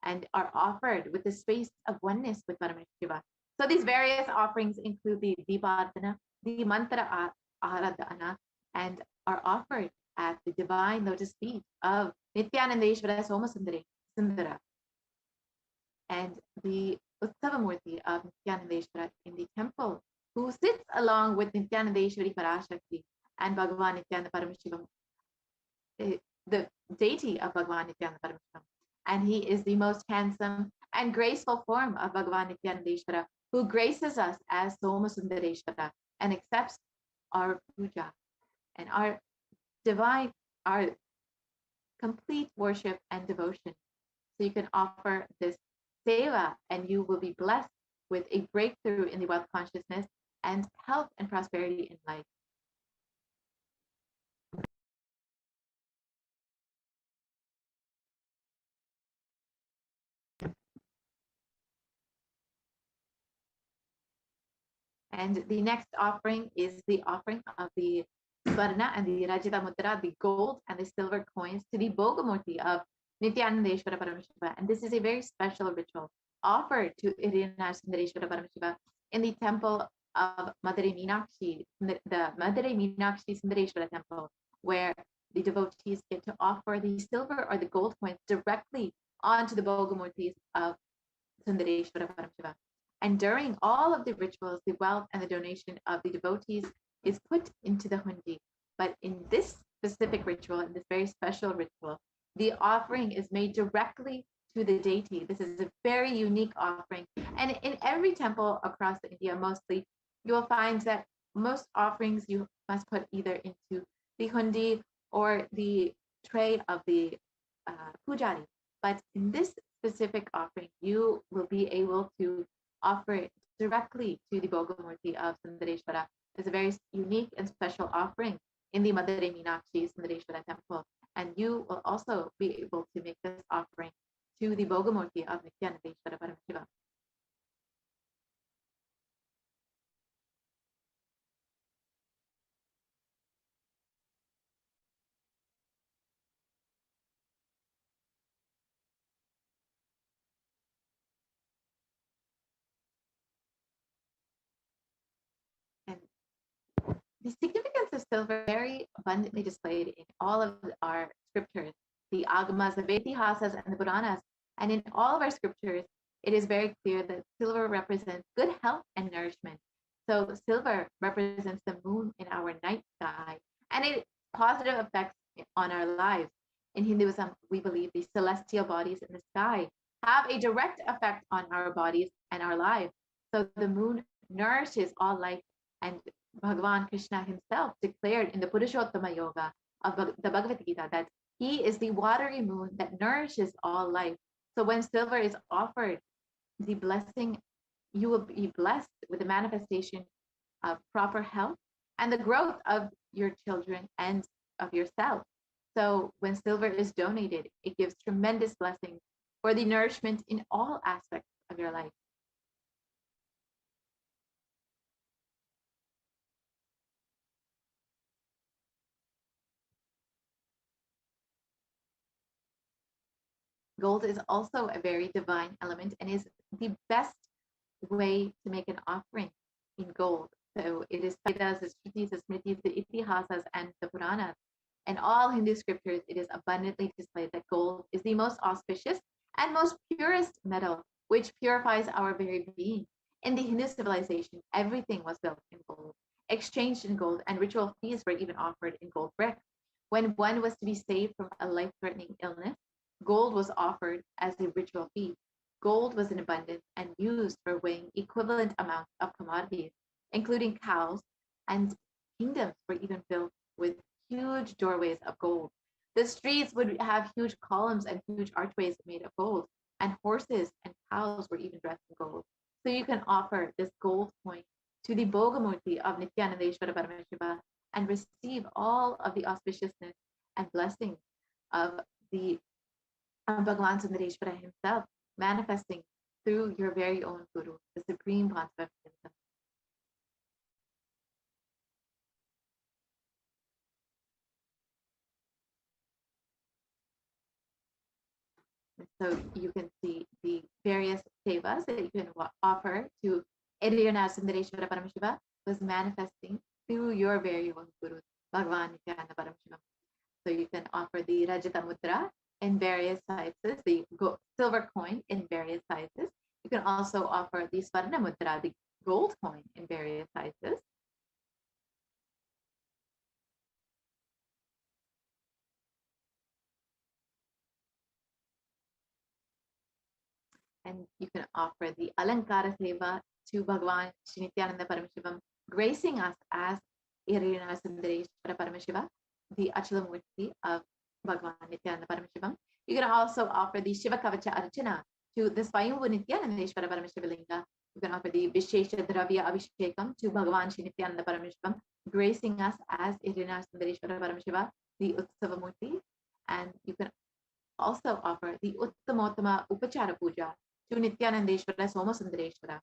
and are offered with the space of oneness with Paramashiva. So these various offerings include the Deepadana, the Mantra Aradhana, and are offered at the divine lotus feet of Nithyanandeshwara Somasundara and the Utsavamurti of Nithyanandeshwara in the temple, who sits along with Nithyanandeshwari Parashakti and Bhagavan Nithyananda Paramashivam, the deity of Bhagavan Nithyananda Paramashivam. And he is the most handsome and graceful form of Bhagavan Nithyanandeshwara, who graces us as Somasundareshwara and accepts our puja and our complete worship and devotion. So you can offer this seva and you will be blessed with a breakthrough in the wealth consciousness and health and prosperity in life. And the next offering is the offering of the Swarna and the Rajita Mudra, the gold and the silver coins, to the Bhogamurti of Nithyanandeshwara Paramashiva. And this is a very special ritual offered to Irina Sundareshwara Paramashiva in the temple of Madurai Meenakshi, the Madurai Meenakshi Sundareshwara temple, where the devotees get to offer the silver or the gold coins directly onto the Bhogamurtis of Sundareshwara Paramashiva. And during all of the rituals, the wealth and the donation of the devotees is put into the hundi. But in this specific ritual, in this very special ritual, the offering is made directly to the deity. This is a very unique offering. And in every temple across India, mostly, you will find that most offerings you must put either into the hundi or the tray of the pujari. But in this specific offering, you will be able to offer it directly to the Bhogamurti of Sundareshwara. It's a very unique and special offering in the Madurai Meenakshi Sundareshwara temple. And you will also be able to make this offering to the Bhogamurti of Nithyanandeshwara Paramashiva. The significance of silver is very abundantly displayed in all of our scriptures, the Agamas, the Vedihasas, and the Puranas. And in all of our scriptures, it is very clear that silver represents good health and nourishment. So silver represents the moon in our night sky, and it positive effects on our lives. In Hinduism, we believe the celestial bodies in the sky have a direct effect on our bodies and our lives. So the moon nourishes all life, and Bhagavan Krishna himself declared in the Purushottama Yoga of the Bhagavad Gita that he is the watery moon that nourishes all life. So when silver is offered, the blessing, you will be blessed with the manifestation of proper health and the growth of your children and of yourself. So when silver is donated, it gives tremendous blessings for the nourishment in all aspects of your life. Gold is also a very divine element and is the best way to make an offering in gold. So it is Vedas, the Shrutis, the Smritis, the Itihasas, and the Puranas. And all Hindu scriptures, it is abundantly displayed that gold is the most auspicious and most purest metal, which purifies our very being. In the Hindu civilization, everything was built in gold, exchanged in gold, and ritual feasts were even offered in gold bricks. When one was to be saved from a life-threatening illness, gold was offered as a ritual fee. Gold was in abundance and used for weighing equivalent amounts of commodities, including cows, and kingdoms were even built with huge doorways of gold. The streets would have huge columns and huge archways made of gold, and horses and cows were even dressed in gold. So you can offer this gold coin to the Bhogamurti of Nithyanandeshwara Paramashiva and receive all of the auspiciousness and blessings of the Bhagavan Sundareshwara himself manifesting through your very own Guru, the Supreme Concept himself. So you can see the various sevas that you can offer to Eriyana Sundareshwara Paramashiva was manifesting through your very own Guru, Bhagavan Nithyananda Paramashivam. So you can offer the Rajata Mudra in various sizes, the silver coin in various sizes. You can also offer the Swarna Mudra, the gold coin in various sizes. And you can offer the Alankara Seva to Bhagavan Shri Nithyananda Paramashivam, gracing us as Irina Sundareshwara Paramashiva, the Achalamurti of Bhagavan Nithyananda Paramashivam. You can also offer the Shiva Kavacha Archana to the Swayambhu Nithyanandeshwara Paramashivalinga. You can offer the Vishesha Dravya Abhishekam to Bhagavan Shri Nithyananda Paramashivam, gracing us as Irina Sundareshwara Paramashiva, the Utsavamurti. And you can also offer the Uttamottama Upachara Puja to Nithyanandeshwara Somasundareshwara.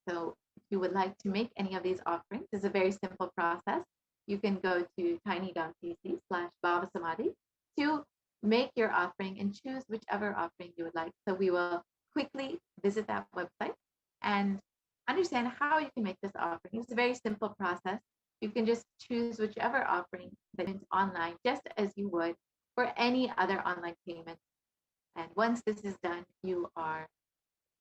So if you would like to make any of these offerings, it's a very simple process. You can go to tiny.cc/bhavasamadhi to make your offering and choose whichever offering you would like. So we will quickly visit that website and understand how you can make this offering. It's a very simple process. You can just choose whichever offering that is online, just as you would for any other online payment. And once this is done, you are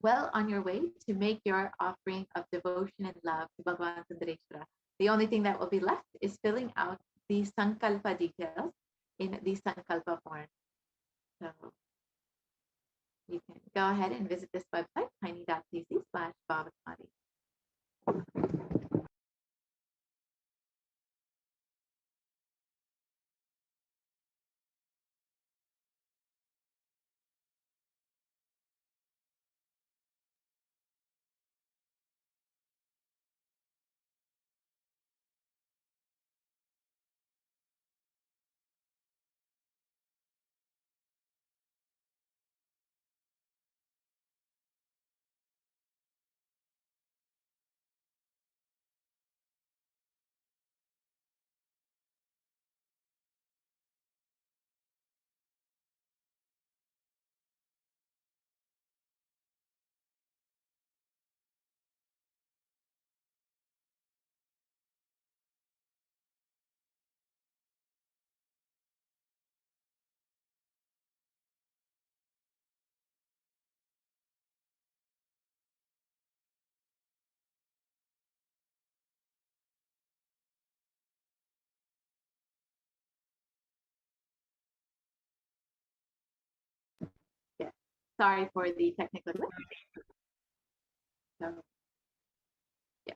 well on your way to make your offering of devotion and love to Bhagavan Sundareshwara. The only thing that will be left is filling out the Sankalpa details in the Sankalpa form. So you can go ahead and visit this website, tiny.cc/bhavasamadhi. Sorry for the technical glitch. So, yeah.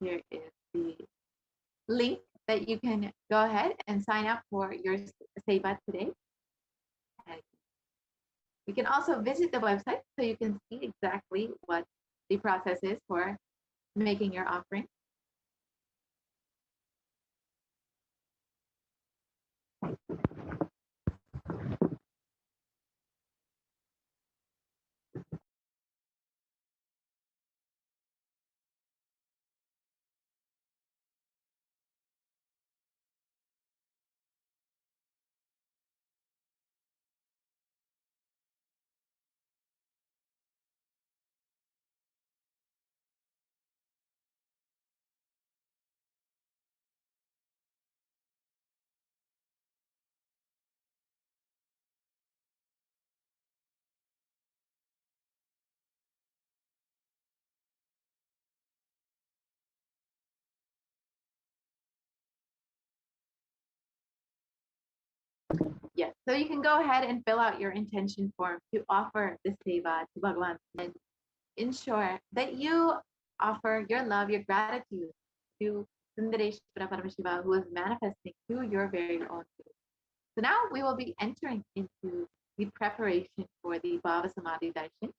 Here is the link that you can go ahead and sign up for your Seva today. And you can also visit the website so you can see exactly what the process is for making your offering. Yes, so you can go ahead and fill out your intention form to offer the Seva to Bhagavan and ensure that you offer your love, your gratitude to Sundareshwara Paramashiva, who is manifesting through your very own food. So now we will be entering into the preparation for the Bhava Samadhi Darshan.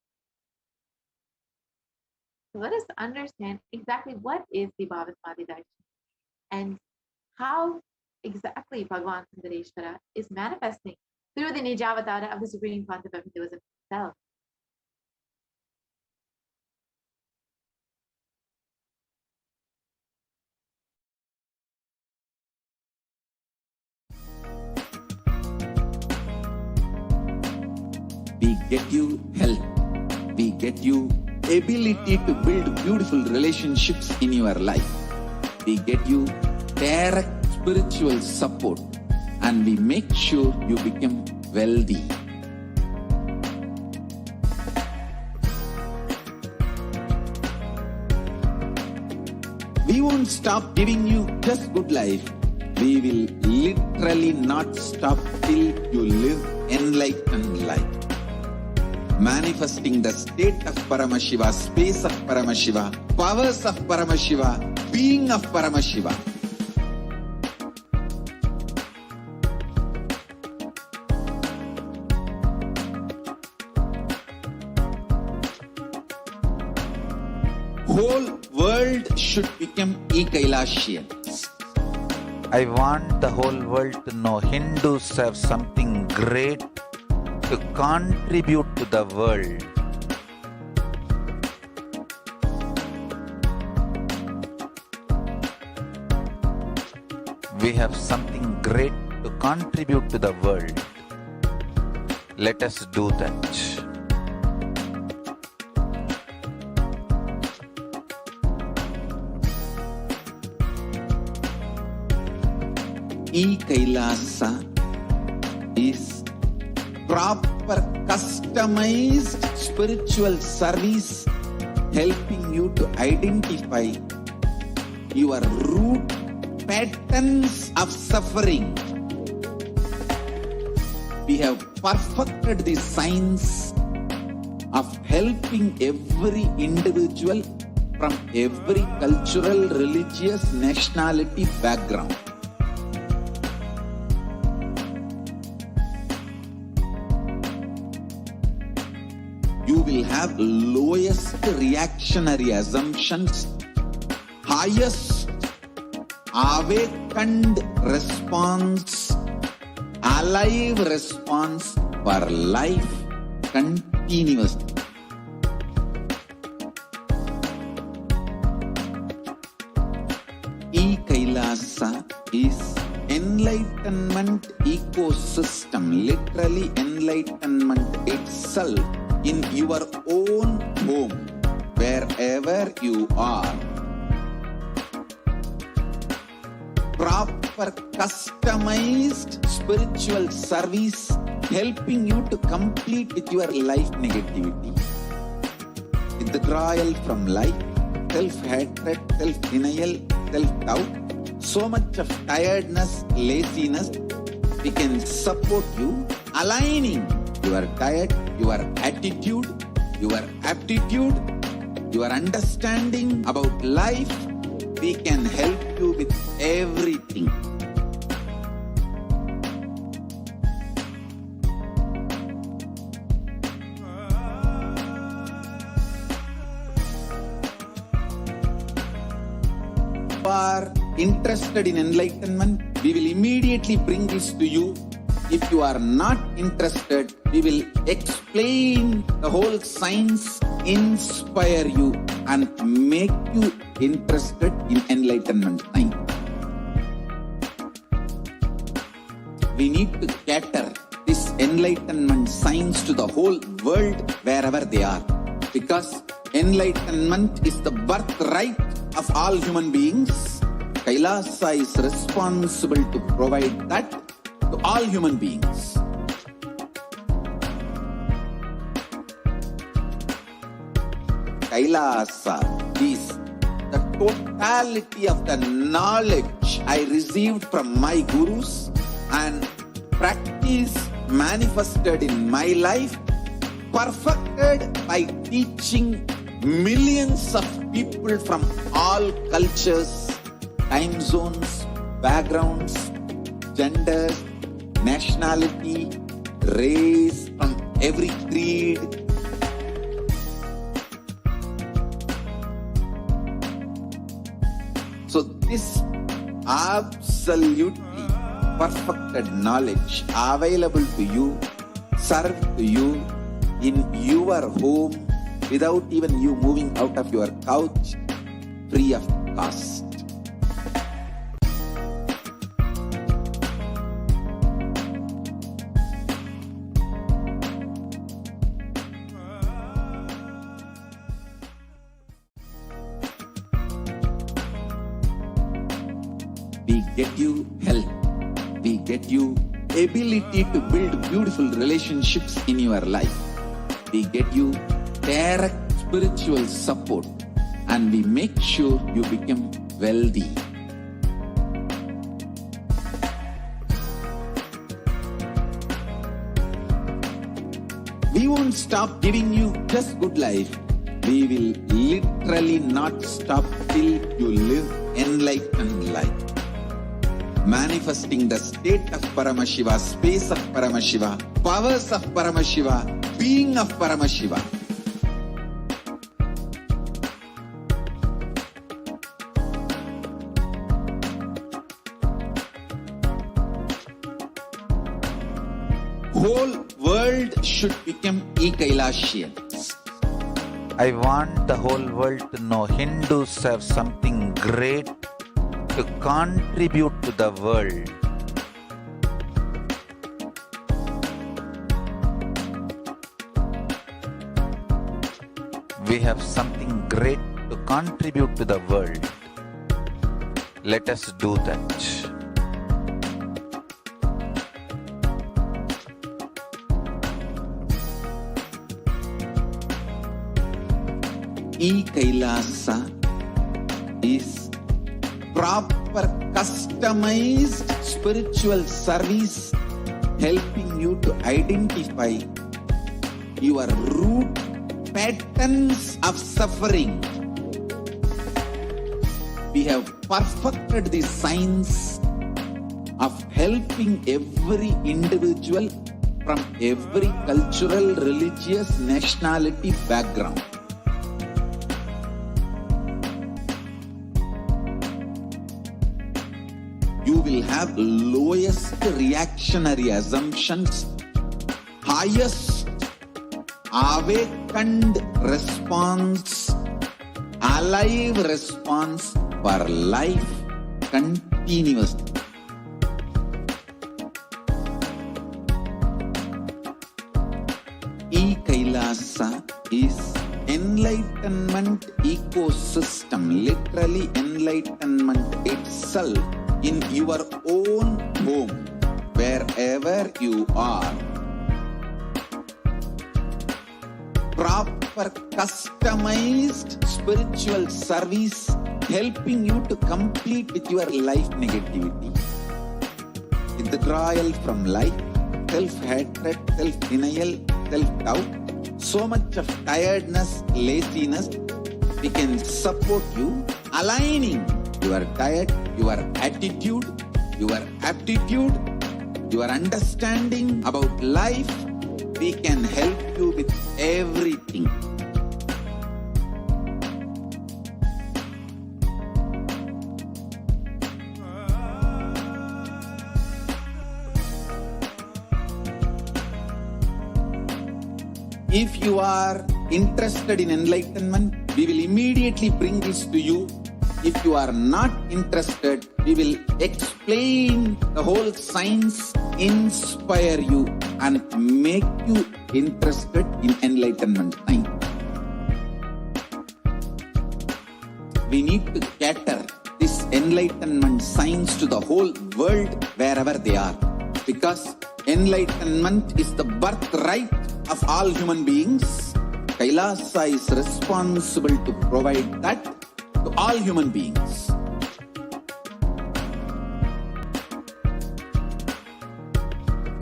So let us understand exactly what is the Bhava Samadhi Darshan and how exactly Bhagavan Sundareshwara is manifesting through the Nijavatara of the Supreme Concept of Hinduism itself. We get you health. We get you ability to build beautiful relationships in your life. We get you direct spiritual support, and we make sure you become wealthy. We won't stop giving you just good life. We will literally not stop till you live enlightened life. Manifesting the state of Paramashiva, space of Paramashiva, powers of Paramashiva, being of Paramashiva. Whole world should become e-Kailashians. I want the whole world to know Hindus have something great to contribute to the world. We have something great to contribute to the world. Let us do that. E-Kailasa is proper customized spiritual service helping you to identify your root patterns of suffering. We have perfected the science of helping every individual from every cultural, religious, nationality background. You will have lowest reactionary assumptions, highest awakened response, alive response for life continuously. E-Kailasa is enlightenment ecosystem, literally enlightenment itself in your own home, wherever you are. Proper customized spiritual service helping you to complete with your life negativity. Withdrawal from life, self-hatred, self-denial, self-doubt, so much of tiredness, laziness, we can support you aligning your diet, your attitude, your aptitude, your understanding about life. We can help you with everything. If you are interested in enlightenment, we will immediately bring this to you. If you are not interested, we will explain the whole science, inspire you and make you interested in enlightenment science. We need to cater this enlightenment science to the whole world wherever they are, because enlightenment is the birthright of all human beings. Kailasa is responsible to provide that to all human beings. Kailasa is the totality of the knowledge I received from my gurus and practice manifested in my life, perfected by teaching millions of people from all cultures, time zones, backgrounds, genders, nationality, race, from every creed. So this absolutely perfected knowledge available to you, served to you in your home without even you moving out of your couch, free of cost. We get you health. We get you ability to build beautiful relationships in your life. We get you direct spiritual support and we make sure you become wealthy. We won't stop giving you just good life. We will literally not stop till you live enlightened life. Manifesting the state of Paramashiva, space of Paramashiva, powers of Paramashiva, being of Paramashiva. Whole world should become e-Kailasians. I want the whole world to know Hindus have something great to contribute to the world. We have something great to contribute to the world. Let us do that. E-Kailasa is proper customized spiritual service helping you to identify your root patterns of suffering. We have perfected the science of helping every individual from every cultural, religious, nationality background. You will have lowest reactionary assumptions, highest awakened response, alive response for life continuously. E-Kailasa is enlightenment ecosystem, literally enlightenment itself in your own home, wherever you are. Proper customized spiritual service helping you to complete with your life negativity. Withdrawal from life, self-hatred, self-denial, self-doubt, so much of tiredness, laziness. We can support you, aligning your diet, your attitude, your aptitude, your understanding about life. We can help you with everything. If you are interested in enlightenment, we will immediately bring this to you. If you are not interested, we will explain the whole science, inspire you, and make you interested in enlightenment science. We need to cater this enlightenment science to the whole world wherever they are, because enlightenment is the birthright of all human beings. Kailasa is responsible to provide that to all human beings.